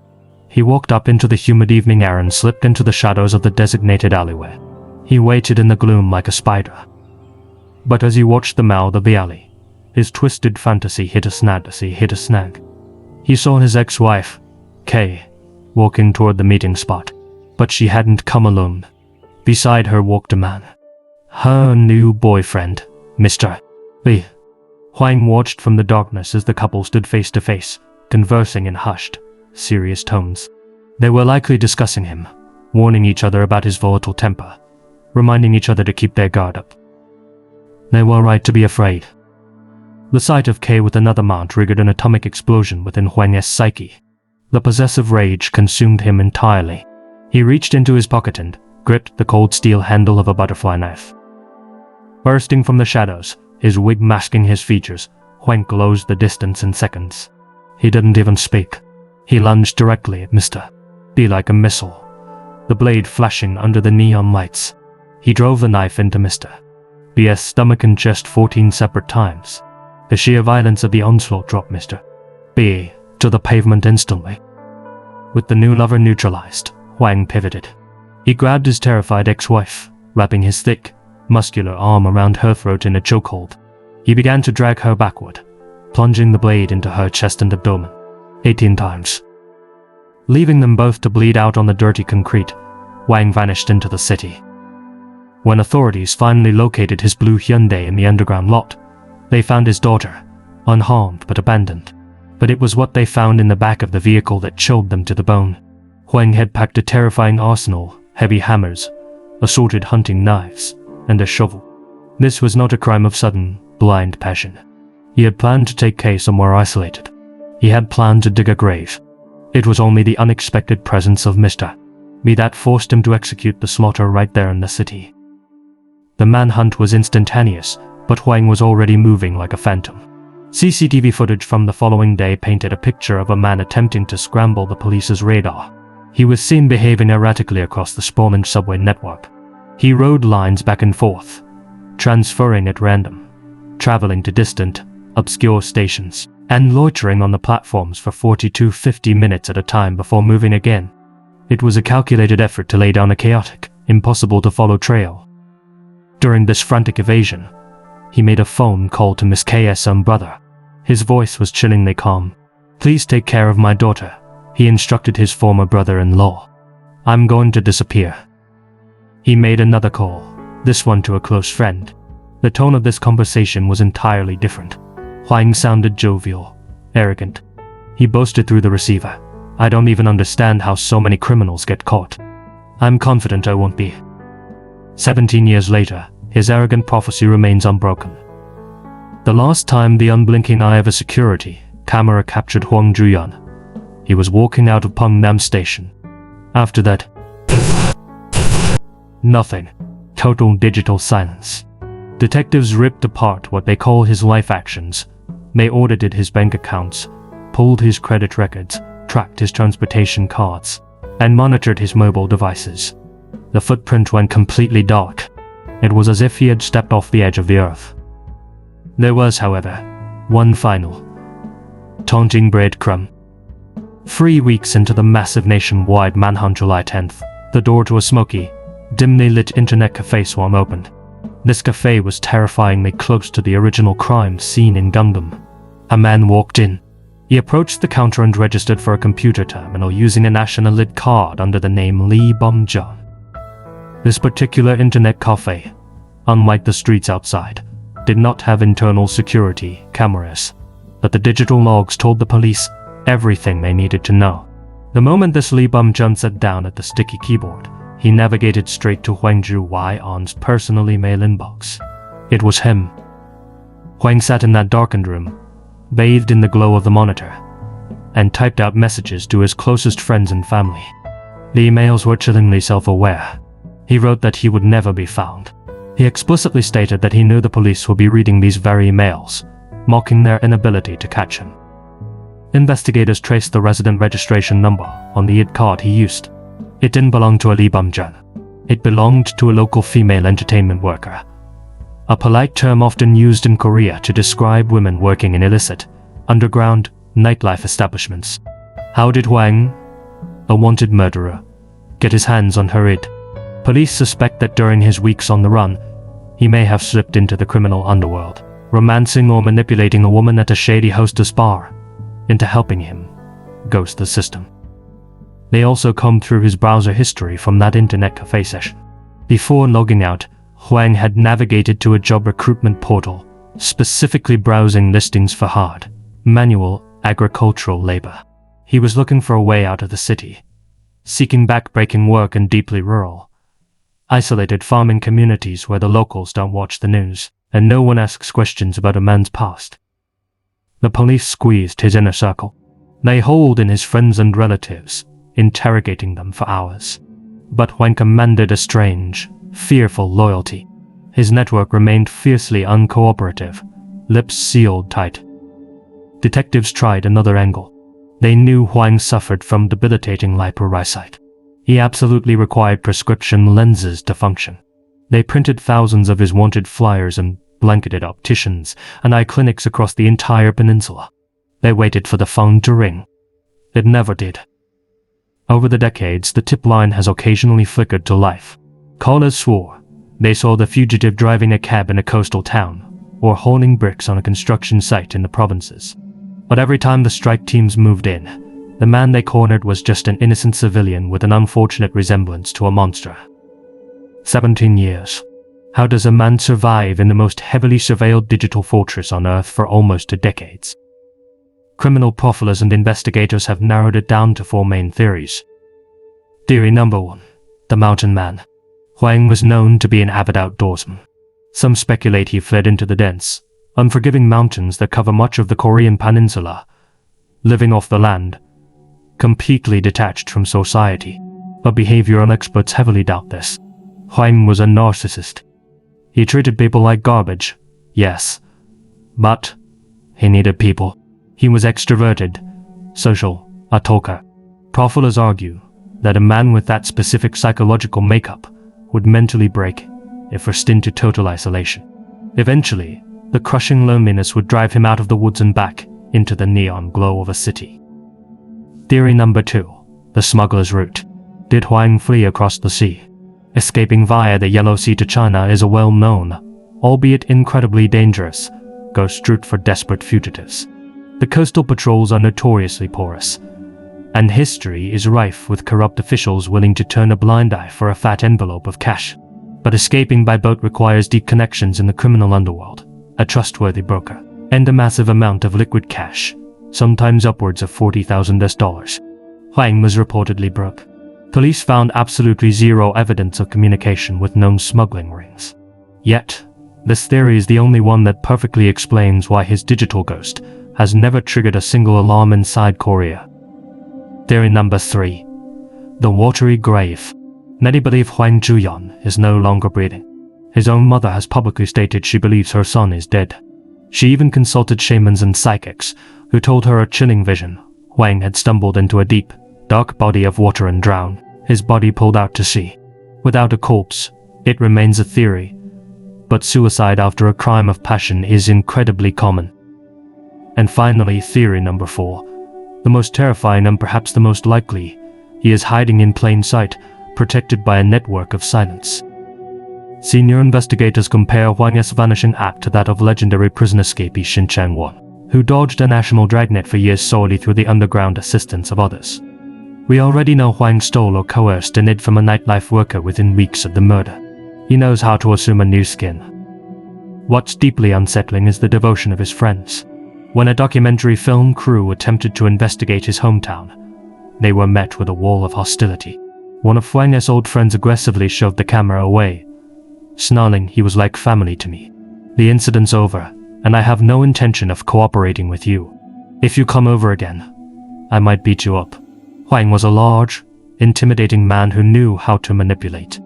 He walked up into the humid evening air and slipped into the shadows of the designated alleyway. He waited in the gloom like a spider. But as he watched the mouth of the alley, his twisted fantasy hit a snag. He saw his ex-wife, Kay, walking toward the meeting spot. But she hadn't come alone. Beside her walked a man. Her new boyfriend, Mr. B. Huang watched from the darkness as the couple stood face to face, conversing in hushed, serious tones. They were likely discussing him, warning each other about his volatile temper, reminding each other to keep their guard up. They were right to be afraid. The sight of Kay with another man triggered an atomic explosion within Huang's psyche. The possessive rage consumed him entirely. He reached into his pocket and gripped the cold steel handle of a butterfly knife. Bursting from the shadows, his wig masking his features, Huang closed the distance in seconds. He didn't even speak. He lunged directly at Mr. B like a missile, the blade flashing under the neon lights. He drove the knife into Mr. B's stomach and chest 14 separate times. The sheer violence of the onslaught dropped Mr. B to the pavement instantly. With the new lover neutralized, Huang pivoted. He grabbed his terrified ex-wife, wrapping his thick, muscular arm around her throat in a chokehold. He began to drag her backward, plunging the blade into her chest and abdomen, 18 times. Leaving them both to bleed out on the dirty concrete, Huang vanished into the city. When authorities finally located his blue Hyundai in the underground lot, they found his daughter, unharmed but abandoned. But it was what they found in the back of the vehicle that chilled them to the bone. Huang had packed a terrifying arsenal, heavy hammers, assorted hunting knives, and a shovel. This was not a crime of sudden, blind passion. He had planned to take Kay somewhere isolated. He had planned to dig a grave. It was only the unexpected presence of Mr. B that forced him to execute the slaughter right there in the city. The manhunt was instantaneous, but Huang was already moving like a phantom. CCTV footage from the following day painted a picture of a man attempting to scramble the police's radar. He was seen behaving erratically across the sprawling subway network. He rode lines back and forth, transferring at random, traveling to distant, obscure stations, and loitering on the platforms for 40 to 50 minutes at a time before moving again. It was a calculated effort to lay down a chaotic, impossible-to-follow trail. During this frantic evasion, he made a phone call to Miss K's own brother. His voice was chillingly calm. "Please take care of my daughter," he instructed his former brother-in-law. "I'm going to disappear." He made another call, this one to a close friend. The tone of this conversation was entirely different. Huang sounded jovial, arrogant. He boasted through the receiver, "I don't even understand how so many criminals get caught. I'm confident I won't be." 17 years later, his arrogant prophecy remains unbroken. The last time the unblinking eye of a security camera captured Huang Zhuyan, he was walking out of Pungnam Station. After that, nothing. Total digital silence. Detectives ripped apart what they call his life actions. They audited his bank accounts, pulled his credit records, tracked his transportation cards, and monitored his mobile devices. The footprint went completely dark. It was as if he had stepped off the edge of the earth. There was, however, one final, taunting breadcrumb. 3 weeks into the massive nationwide manhunt July 10th, the door to a smoky, dimly lit internet cafe swung open. This cafe was terrifyingly close to the original crime scene in Gundam. A man walked in. He approached the counter and registered for a computer terminal using a national ID card under the name Lee Bum-jun. This particular internet cafe, unlike the streets outside, did not have internal security cameras, but the digital logs told the police everything they needed to know. The moment this Lee Bum-jun sat down at the sticky keyboard, he navigated straight to Huang Zhuyan's personal email inbox. It was him. Huang sat in that darkened room, bathed in the glow of the monitor, and typed out messages to his closest friends and family. The emails were chillingly self-aware. He wrote that he would never be found. He explicitly stated that he knew the police would be reading these very emails, mocking their inability to catch him. Investigators traced the resident registration number on the ID card he used. It didn't belong to a Lee Bum-jun. It belonged to a local female entertainment worker, a polite term often used in Korea to describe women working in illicit, underground, nightlife establishments. How did Huang, a wanted murderer, get his hands on her ID? Police suspect that during his weeks on the run, he may have slipped into the criminal underworld, romancing or manipulating a woman at a shady hostess bar into helping him ghost the system. They also combed through his browser history from that internet cafe session. Before logging out, Huang had navigated to a job recruitment portal, specifically browsing listings for hard, manual, agricultural labor. He was looking for a way out of the city, seeking back-breaking work in deeply rural, isolated farming communities where the locals don't watch the news, and no one asks questions about a man's past. The police squeezed his inner circle. They holed in his friends and relatives, interrogating them for hours. But Huang commanded a strange, fearful loyalty. His network remained fiercely uncooperative, lips sealed tight. Detectives tried another angle. They knew Huang suffered from debilitating liporycite. He absolutely required prescription lenses to function. They printed thousands of his wanted flyers and blanketed opticians and eye clinics across the entire peninsula. They waited for the phone to ring. It never did. Over the decades, the tip line has occasionally flickered to life. Callers swore they saw the fugitive driving a cab in a coastal town or hauling bricks on a construction site in the provinces. But every time the strike teams moved in, the man they cornered was just an innocent civilian with an unfortunate resemblance to a monster. 17 years. How does a man survive in the most heavily surveilled digital fortress on Earth for almost 2 decades? Criminal profilers and investigators have narrowed it down to 4 main theories. Theory number 1. the mountain man. Huang was known to be an avid outdoorsman. Some speculate he fled into the dense, unforgiving mountains that cover much of the Korean peninsula, living off the land, completely detached from society. But behavioral experts heavily doubt this. Huang was a narcissist. He treated people like garbage, yes, but he needed people. He was extroverted, social, a talker. Profiles argue that a man with that specific psychological makeup would mentally break if forced into total isolation. Eventually, the crushing loneliness would drive him out of the woods and back into the neon glow of a city. Theory number 2. The smuggler's route. Did Huang flee across the sea? Escaping via the Yellow Sea to China is a well-known, albeit incredibly dangerous, ghost route for desperate fugitives. The coastal patrols are notoriously porous, and history is rife with corrupt officials willing to turn a blind eye for a fat envelope of cash. But escaping by boat requires deep connections in the criminal underworld, a trustworthy broker, and a massive amount of liquid cash, sometimes upwards of $40,000. Huang was reportedly broke. Police found absolutely zero evidence of communication with known smuggling rings. Yet, this theory is the only one that perfectly explains why his digital ghost has never triggered a single alarm inside Korea. Theory number 3. The watery grave. Many believe Huang Zhuyan is no longer breathing. His own mother has publicly stated she believes her son is dead. She even consulted shamans and psychics, who told her a chilling vision. Huang had stumbled into a deep, dark body of water and drowned, his body pulled out to sea. Without a corpse, it remains a theory, but suicide after a crime of passion is incredibly common. And finally, theory number 4. The most terrifying and perhaps the most likely. He is hiding in plain sight, protected by a network of silence. Senior investigators compare Huang's vanishing act to that of legendary prison escapee Shin Chang-won, who dodged a national dragnet for years solely through the underground assistance of others. We already know Huang stole or coerced an id from a nightlife worker within weeks of the murder. He knows how to assume a new skin. What's deeply unsettling is the devotion of his friends. When a documentary film crew attempted to investigate his hometown, they were met with a wall of hostility. One of Huang's old friends aggressively shoved the camera away, snarling, "He was like family to me. The incident's over, and I have no intention of cooperating with you. If you come over again, I might beat you up." Huang was a large, intimidating man who knew how to manipulate.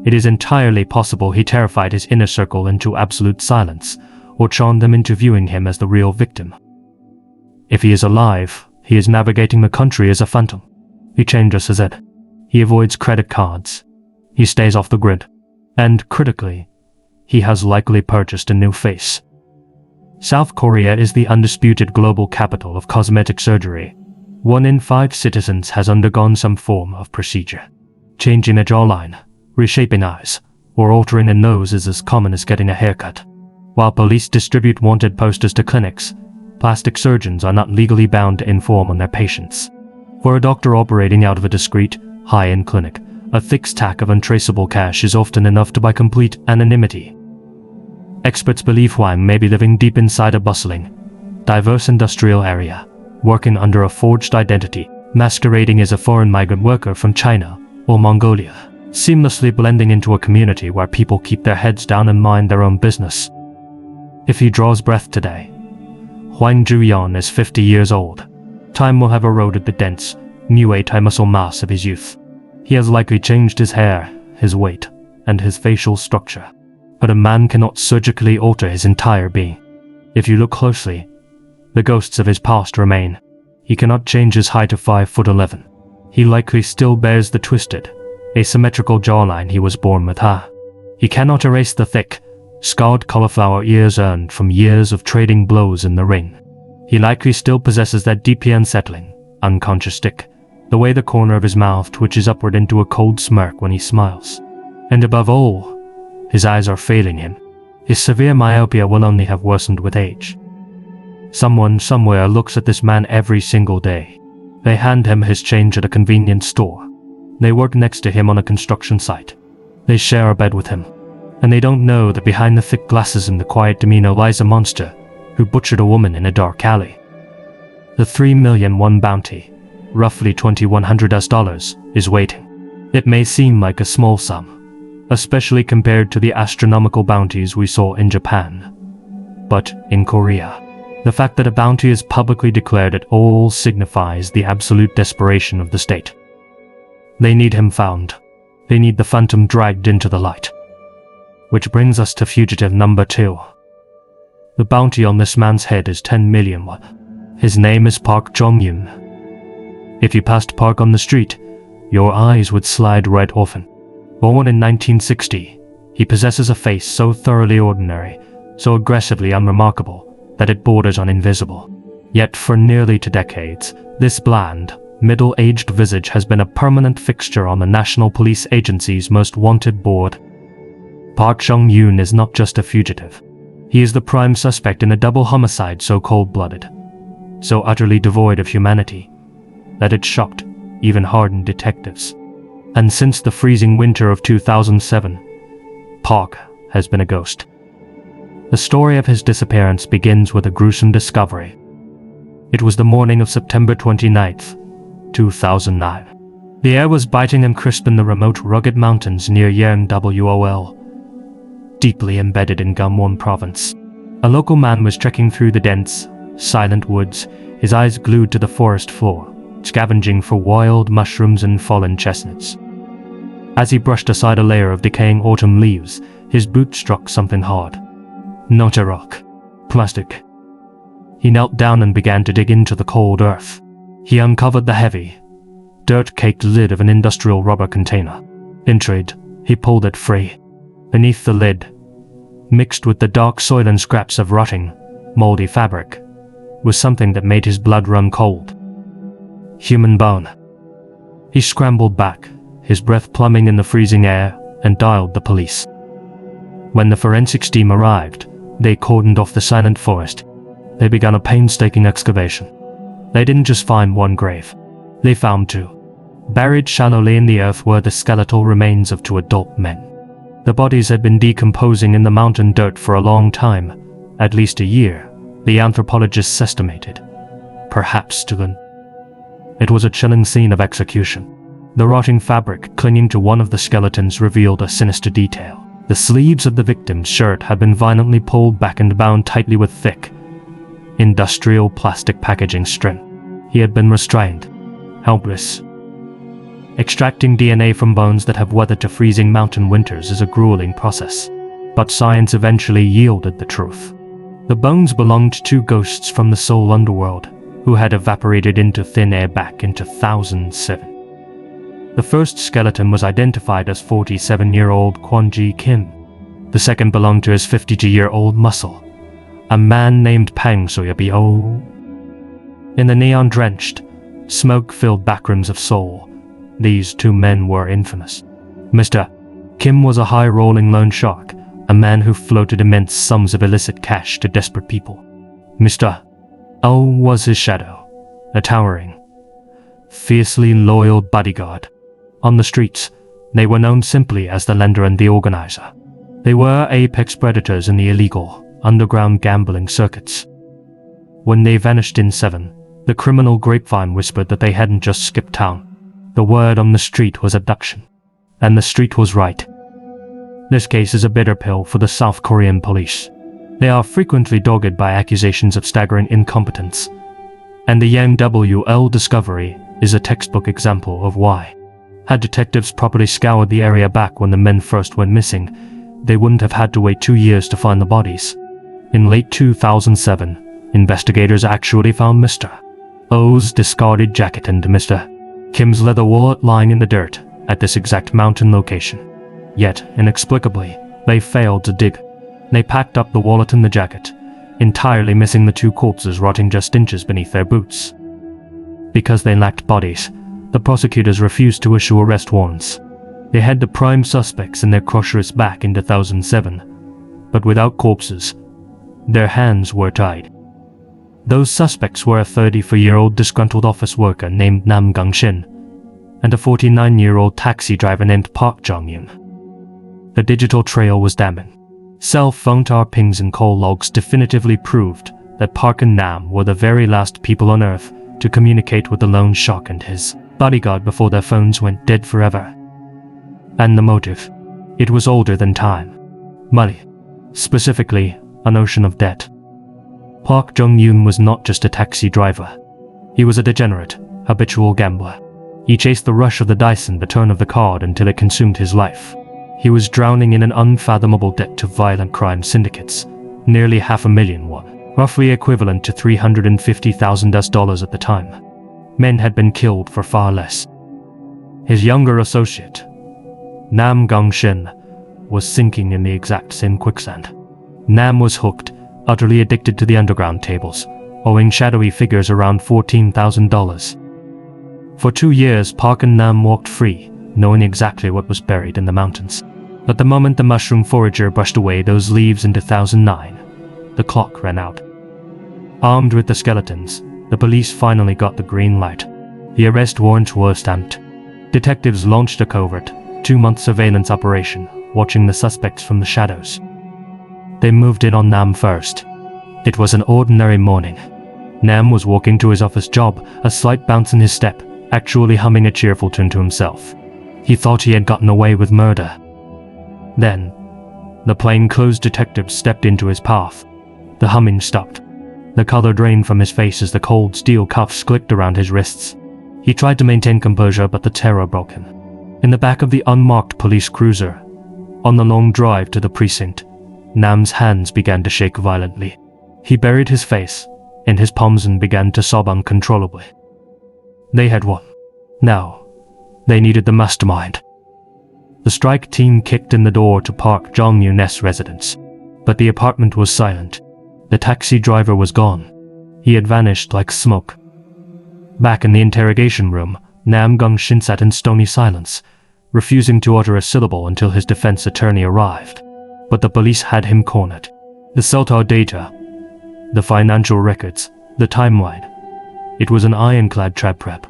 It is entirely possible he terrified his inner circle into absolute silence, or charmed them into viewing him as the real victim. If he is alive, he is navigating the country as a phantom. He changes his head. He avoids credit cards. He stays off the grid. And, critically, he has likely purchased a new face. South Korea is the undisputed global capital of cosmetic surgery. 1 in 5 citizens has undergone some form of procedure. Changing a jawline, reshaping eyes, or altering a nose is as common as getting a haircut. While police distribute wanted posters to clinics, plastic surgeons are not legally bound to inform on their patients. For a doctor operating out of a discreet, high-end clinic, a thick stack of untraceable cash is often enough to buy complete anonymity. Experts believe Huang may be living deep inside a bustling, diverse industrial area, working under a forged identity, masquerading as a foreign migrant worker from China or Mongolia, seamlessly blending into a community where people keep their heads down and mind their own business. If he draws breath today, Huang Zhuyan is 50 years old. Time will have eroded the dense, new anti-muscle mass of his youth. He has likely changed his hair, his weight, and his facial structure. But a man cannot surgically alter his entire being. If you look closely, the ghosts of his past remain. He cannot change his height to 5'11". He likely still bears the twisted, asymmetrical jawline he was born with. He cannot erase the thick, scarred cauliflower ears earned from years of trading blows in the ring. He likely still possesses that deeply unsettling, unconscious tick, the way the corner of his mouth twitches upward into a cold smirk when he smiles. And above all, his eyes are failing him. His severe myopia will only have worsened with age. Someone somewhere looks at this man every single day. They hand him his change at a convenience store. They work next to him on a construction site. They share a bed with him. And they don't know that behind the thick glasses and the quiet demeanor lies a monster who butchered a woman in a dark alley. The $3,000,001 bounty, roughly $2,100, is waiting. It may seem like a small sum, especially compared to the astronomical bounties we saw in Japan. But in Korea, the fact that a bounty is publicly declared at all signifies the absolute desperation of the state. They need him found. They need the phantom dragged into the light. Which brings us to fugitive number 2. The bounty on this man's head is 10 million won. His name is Park Jong-yoon. If you passed Park on the street, your eyes would slide right off him. Born in 1960, he possesses a face so thoroughly ordinary, so aggressively unremarkable, that it borders on invisible. Yet for nearly 2 decades, this bland, middle-aged visage has been a permanent fixture on the National Police Agency's most wanted board. Park Jong-yoon is not just a fugitive. He is the prime suspect in a double homicide so cold-blooded, so utterly devoid of humanity, that it shocked even hardened detectives. And since the freezing winter of 2007, Park has been a ghost. The story of his disappearance begins with a gruesome discovery. It was the morning of September 29th, 2009. The air was biting and crisp in the remote, rugged mountains near Yeongwol, deeply embedded in Gangwon province. A local man was trekking through the dense, silent woods, his eyes glued to the forest floor, scavenging for wild mushrooms and fallen chestnuts. As he brushed aside a layer of decaying autumn leaves, his boot struck something hard. Not a rock. Plastic. He knelt down and began to dig into the cold earth. He uncovered the heavy, dirt-caked lid of an industrial rubber container. Intrigued, he pulled it free. Beneath the lid, mixed with the dark soil and scraps of rotting, moldy fabric, was something that made his blood run cold. Human bone. He scrambled back, his breath plumbing in the freezing air, and dialed the police. When the forensics team arrived, they cordoned off the silent forest. They began a painstaking excavation. They didn't just find one grave. They found 2. Buried shallowly in the earth were the skeletal remains of 2 adult men. The bodies had been decomposing in the mountain dirt for a long time, at least a year, the anthropologists estimated. Perhaps to them. It was a chilling scene of execution. The rotting fabric clinging to one of the skeletons revealed a sinister detail. The sleeves of the victim's shirt had been violently pulled back and bound tightly with thick, industrial plastic packaging string. He had been restrained, helpless. Extracting DNA from bones that have weathered to freezing mountain winters is a grueling process, but science eventually yielded the truth. The bones belonged to 2 ghosts from the Seoul underworld, who had evaporated into thin air back in 2007. The first skeleton was identified as 47-year-old Kwon-ji Kim. The second belonged to his 52-year-old muscle, a man named Pang Soya-bio. In the neon-drenched, smoke-filled backrooms of Seoul, these 2 men were infamous. Mr. Kim was a high-rolling loan shark, a man who floated immense sums of illicit cash to desperate people. Mr. Oh was his shadow, a towering, fiercely loyal bodyguard. On the streets, they were known simply as the lender and the organizer. They were apex predators in the illegal, underground gambling circuits. When they vanished in 7, the criminal grapevine whispered that they hadn't just skipped town. The word on the street was abduction, and the street was right. This case is a bitter pill for the South Korean police. They are frequently dogged by accusations of staggering incompetence, and the Yeongwol discovery is a textbook example of why. Had detectives properly scoured the area back when the men first went missing, they wouldn't have had to wait 2 years to find the bodies. In late 2007, investigators actually found Mr. O's discarded jacket and Mr. Kim's leather wallet lying in the dirt at this exact mountain location. Yet, inexplicably, they failed to dig. They packed up the wallet and the jacket, entirely missing the 2 corpses rotting just inches beneath their boots. Because they lacked bodies, the prosecutors refused to issue arrest warrants. They had the prime suspects in their crushers back in 2007, but without corpses, their hands were tied. Those suspects were a 34-year-old disgruntled office worker named Nam Gang-shin and a 49-year-old taxi driver named Park Jong-yoon. The digital trail was damning. Cell phone tower pings and call logs definitively proved that Park and Nam were the very last people on Earth to communicate with the loan shark and his bodyguard before their phones went dead forever. And the motive? It was older than time. Money. Specifically, a notion of debt. Park Jong-yoon was not just a taxi driver. He was a degenerate, habitual gambler. He chased the rush of the dice and the turn of the card until it consumed his life. He was drowning in an unfathomable debt to violent crime syndicates, nearly $500,000, roughly equivalent to $350,000 at the time. Men had been killed for far less. His younger associate, Nam Gang-shin, was sinking in the exact same quicksand. Nam was hooked, utterly addicted to the underground tables, owing shadowy figures around $14,000. For 2 years, Park and Nam walked free, knowing exactly what was buried in the mountains. But the moment the mushroom forager brushed away those leaves in 2009, the clock ran out. Armed with the skeletons, the police finally got the green light. The arrest warrants were stamped. Detectives launched a covert, 2-month surveillance operation, watching the suspects from the shadows. They moved in on Nam first. It was an ordinary morning. Nam was walking to his office job, a slight bounce in his step, actually humming a cheerful tune to himself. He thought he had gotten away with murder. Then, the plainclothes detective stepped into his path. The humming stopped. The color drained from his face as the cold steel cuffs clicked around his wrists. He tried to maintain composure, but the terror broke him. In the back of the unmarked police cruiser, on the long drive to the precinct, Nam's hands began to shake violently. He buried his face in his palms and began to sob uncontrollably. They had won. Now, they needed the mastermind. The strike team kicked in the door to Park Jong-yoon's residence, but the apartment was silent. The taxi driver was gone. He had vanished like smoke. Back in the interrogation room, Nam Gang-shin sat in stony silence, refusing to utter a syllable until his defense attorney arrived. But the police had him cornered. The CELTAR data, the financial records, the timeline. It was an ironclad trap.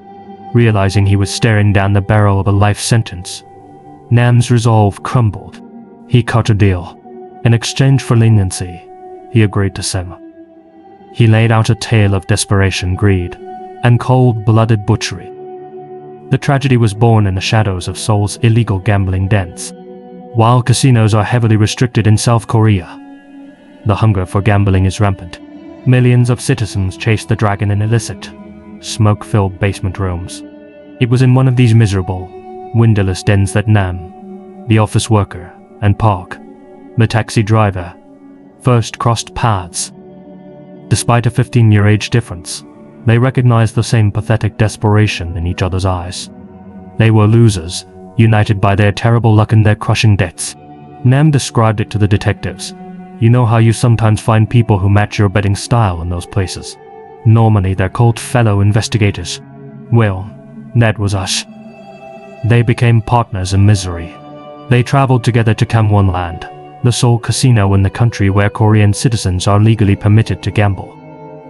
Realizing he was staring down the barrel of a life sentence, Nam's resolve crumbled. He cut a deal. In exchange for leniency, he agreed to sell. He laid out a tale of desperation, greed, and cold-blooded butchery. The tragedy was born in the shadows of Seoul's illegal gambling dens. While casinos are heavily restricted in South Korea, the hunger for gambling is rampant. Millions of citizens chase the dragon in illicit, smoke-filled basement rooms. It was in one of these miserable, windowless dens that Nam, the office worker, and Park, the taxi driver, first crossed paths. Despite a 15-year age difference, they recognized the same pathetic desperation in each other's eyes. They were losers, united by their terrible luck and their crushing debts. Nam described it to the detectives. You know how you sometimes find people who match your betting style in those places. Normally they're called fellow investigators. Well, that was us. They became partners in misery. They traveled together to Gangwon-land, the sole casino in the country where Korean citizens are legally permitted to gamble.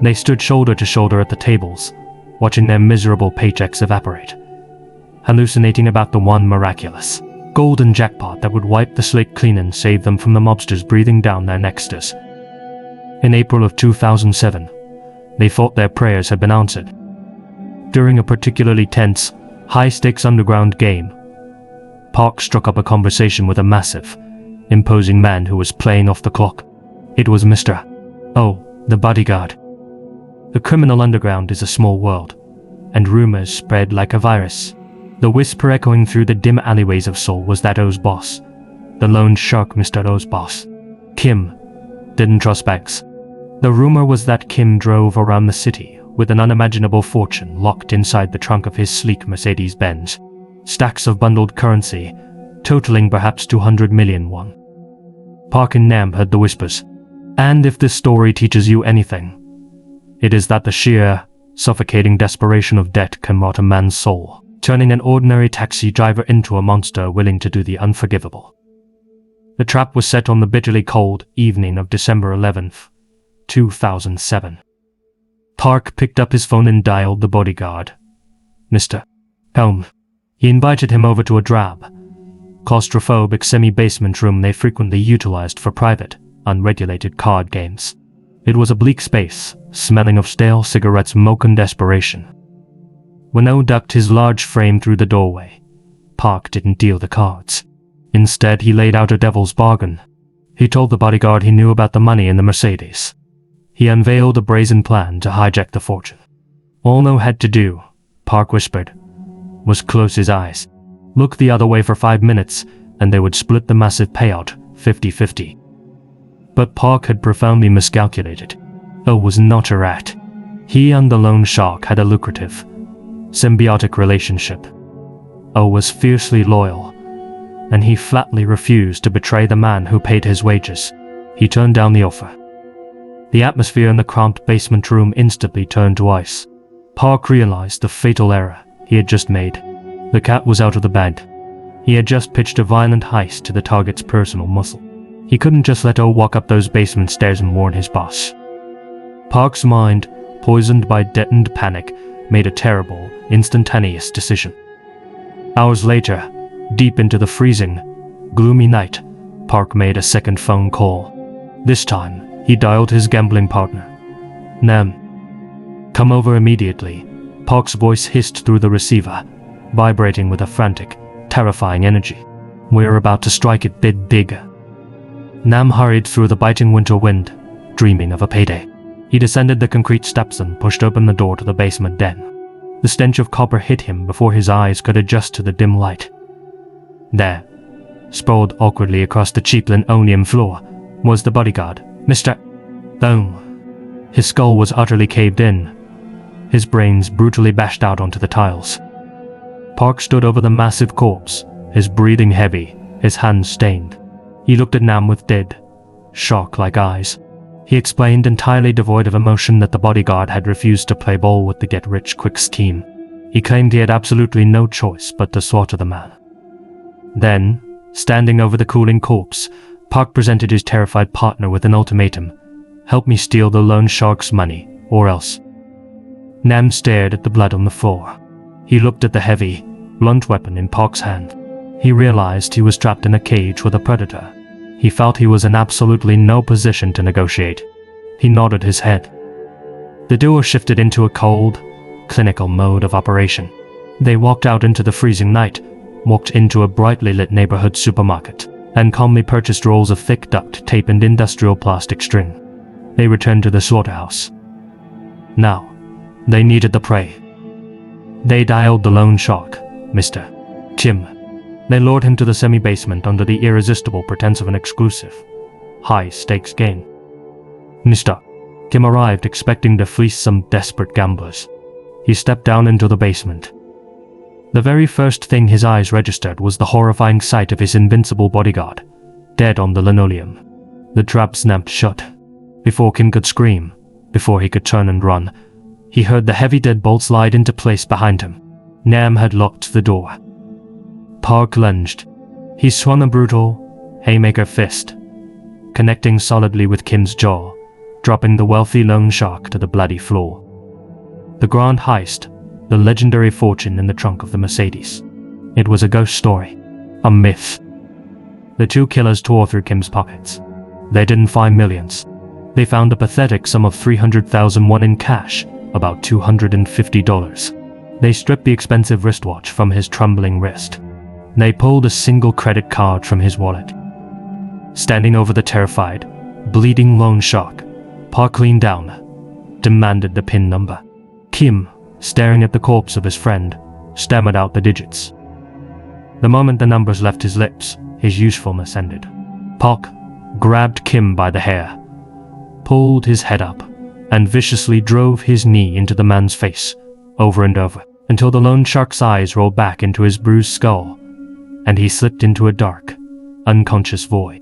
They stood shoulder to shoulder at the tables, watching their miserable paychecks evaporate, hallucinating about the one miraculous, golden jackpot that would wipe the slate clean and save them from the mobsters breathing down their necks. In April of 2007, they thought their prayers had been answered. During a particularly tense, high-stakes underground game, Park struck up a conversation with a massive, imposing man who was playing off the clock. It was Mr. Oh, the bodyguard. The criminal underground is a small world, and rumors spread like a virus. The whisper echoing through the dim alleyways of Seoul was that O's boss, the loan shark Mr. O's boss, Kim, didn't trust banks. The rumor was that Kim drove around the city with an unimaginable fortune locked inside the trunk of his sleek Mercedes-Benz. Stacks of bundled currency, totaling perhaps 200 million won. Park and Nam heard the whispers. And if this story teaches you anything, it is that the sheer, suffocating desperation of debt can rot a man's soul, turning an ordinary taxi driver into a monster willing to do the unforgivable. The trap was set on the bitterly cold evening of December 11th, 2007. Park picked up his phone and dialed the bodyguard. Mr. Helm. He invited him over to a drab, claustrophobic semi-basement room they frequently utilized for private, unregulated card games. It was a bleak space, smelling of stale cigarette smoke and desperation. When O ducked his large frame through the doorway, Park didn't deal the cards. Instead, he laid out a devil's bargain. He told the bodyguard he knew about the money in the Mercedes. He unveiled a brazen plan to hijack the fortune. All No had to do, Park whispered, was close his eyes, look the other way for 5 minutes, and they would split the massive payout 50-50. But Park had profoundly miscalculated. O was not a rat. He and the loan shark had a lucrative, symbiotic relationship. O was fiercely loyal, and he flatly refused to betray the man who paid his wages. He turned down the offer. The atmosphere in the cramped basement room instantly turned to ice. Park realized the fatal error he had just made. The cat was out of the bag. He had just pitched a violent heist to the target's personal muscle. He couldn't just let O walk up those basement stairs and warn his boss. Park's mind, poisoned by deadened panic, made a terrible, instantaneous decision. Hours later, deep into the freezing, gloomy night, Park made a second phone call. This time, he dialed his gambling partner. "Nam, come over immediately," Park's voice hissed through the receiver, vibrating with a frantic, terrifying energy. "We're about to strike it big." Nam hurried through the biting winter wind, dreaming of a payday. He descended the concrete steps and pushed open the door to the basement den. The stench of copper hit him before his eyes could adjust to the dim light. There, sprawled awkwardly across the cheap linoleum floor, was the bodyguard, Mr. Boom. His skull was utterly caved in, his brains brutally bashed out onto the tiles. Park stood over the massive corpse, his breathing heavy, his hands stained. He looked at Nam with dead, shark-like eyes. He explained, entirely devoid of emotion, that the bodyguard had refused to play ball with the get-rich-quick scheme. He claimed he had absolutely no choice but to slaughter the man. Then, standing over the cooling corpse, Park presented his terrified partner with an ultimatum. "Help me steal the loan shark's money, or else." Nam stared at the blood on the floor. He looked at the heavy, blunt weapon in Park's hand. He realized he was trapped in a cage with a predator. He felt he was in absolutely no position to negotiate. He nodded his head. The duo shifted into a cold, clinical mode of operation. They walked out into the freezing night, walked into a brightly lit neighborhood supermarket, and calmly purchased rolls of thick duct tape and industrial plastic string. They returned to the slaughterhouse. Now, they needed the prey. They dialed the loan shark, Mr. Kim. They lured him to the semi-basement under the irresistible pretense of an exclusive, high-stakes game. Mr. Kim arrived expecting to fleece some desperate gamblers. He stepped down into the basement. The very first thing his eyes registered was the horrifying sight of his invincible bodyguard, dead on the linoleum. The trap snapped shut. Before Kim could scream, before he could turn and run, he heard the heavy deadbolt slide into place behind him. Nam had locked the door. Park lunged. He swung a brutal, haymaker fist, connecting solidly with Kim's jaw, dropping the wealthy loan shark to the bloody floor. The grand heist, the legendary fortune in the trunk of the Mercedes. It was a ghost story, a myth. The two killers tore through Kim's pockets. They didn't find millions. They found a pathetic sum of $300,000 in cash, about $250. They stripped the expensive wristwatch from his trembling wrist. They pulled a single credit card from his wallet. Standing over the terrified, bleeding loan shark, Park leaned down, demanded the PIN number. Kim, staring at the corpse of his friend, stammered out the digits. The moment the numbers left his lips, his usefulness ended. Park grabbed Kim by the hair, pulled his head up, and viciously drove his knee into the man's face, over and over, until the loan shark's eyes rolled back into his bruised skull, and he slipped into a dark, unconscious void.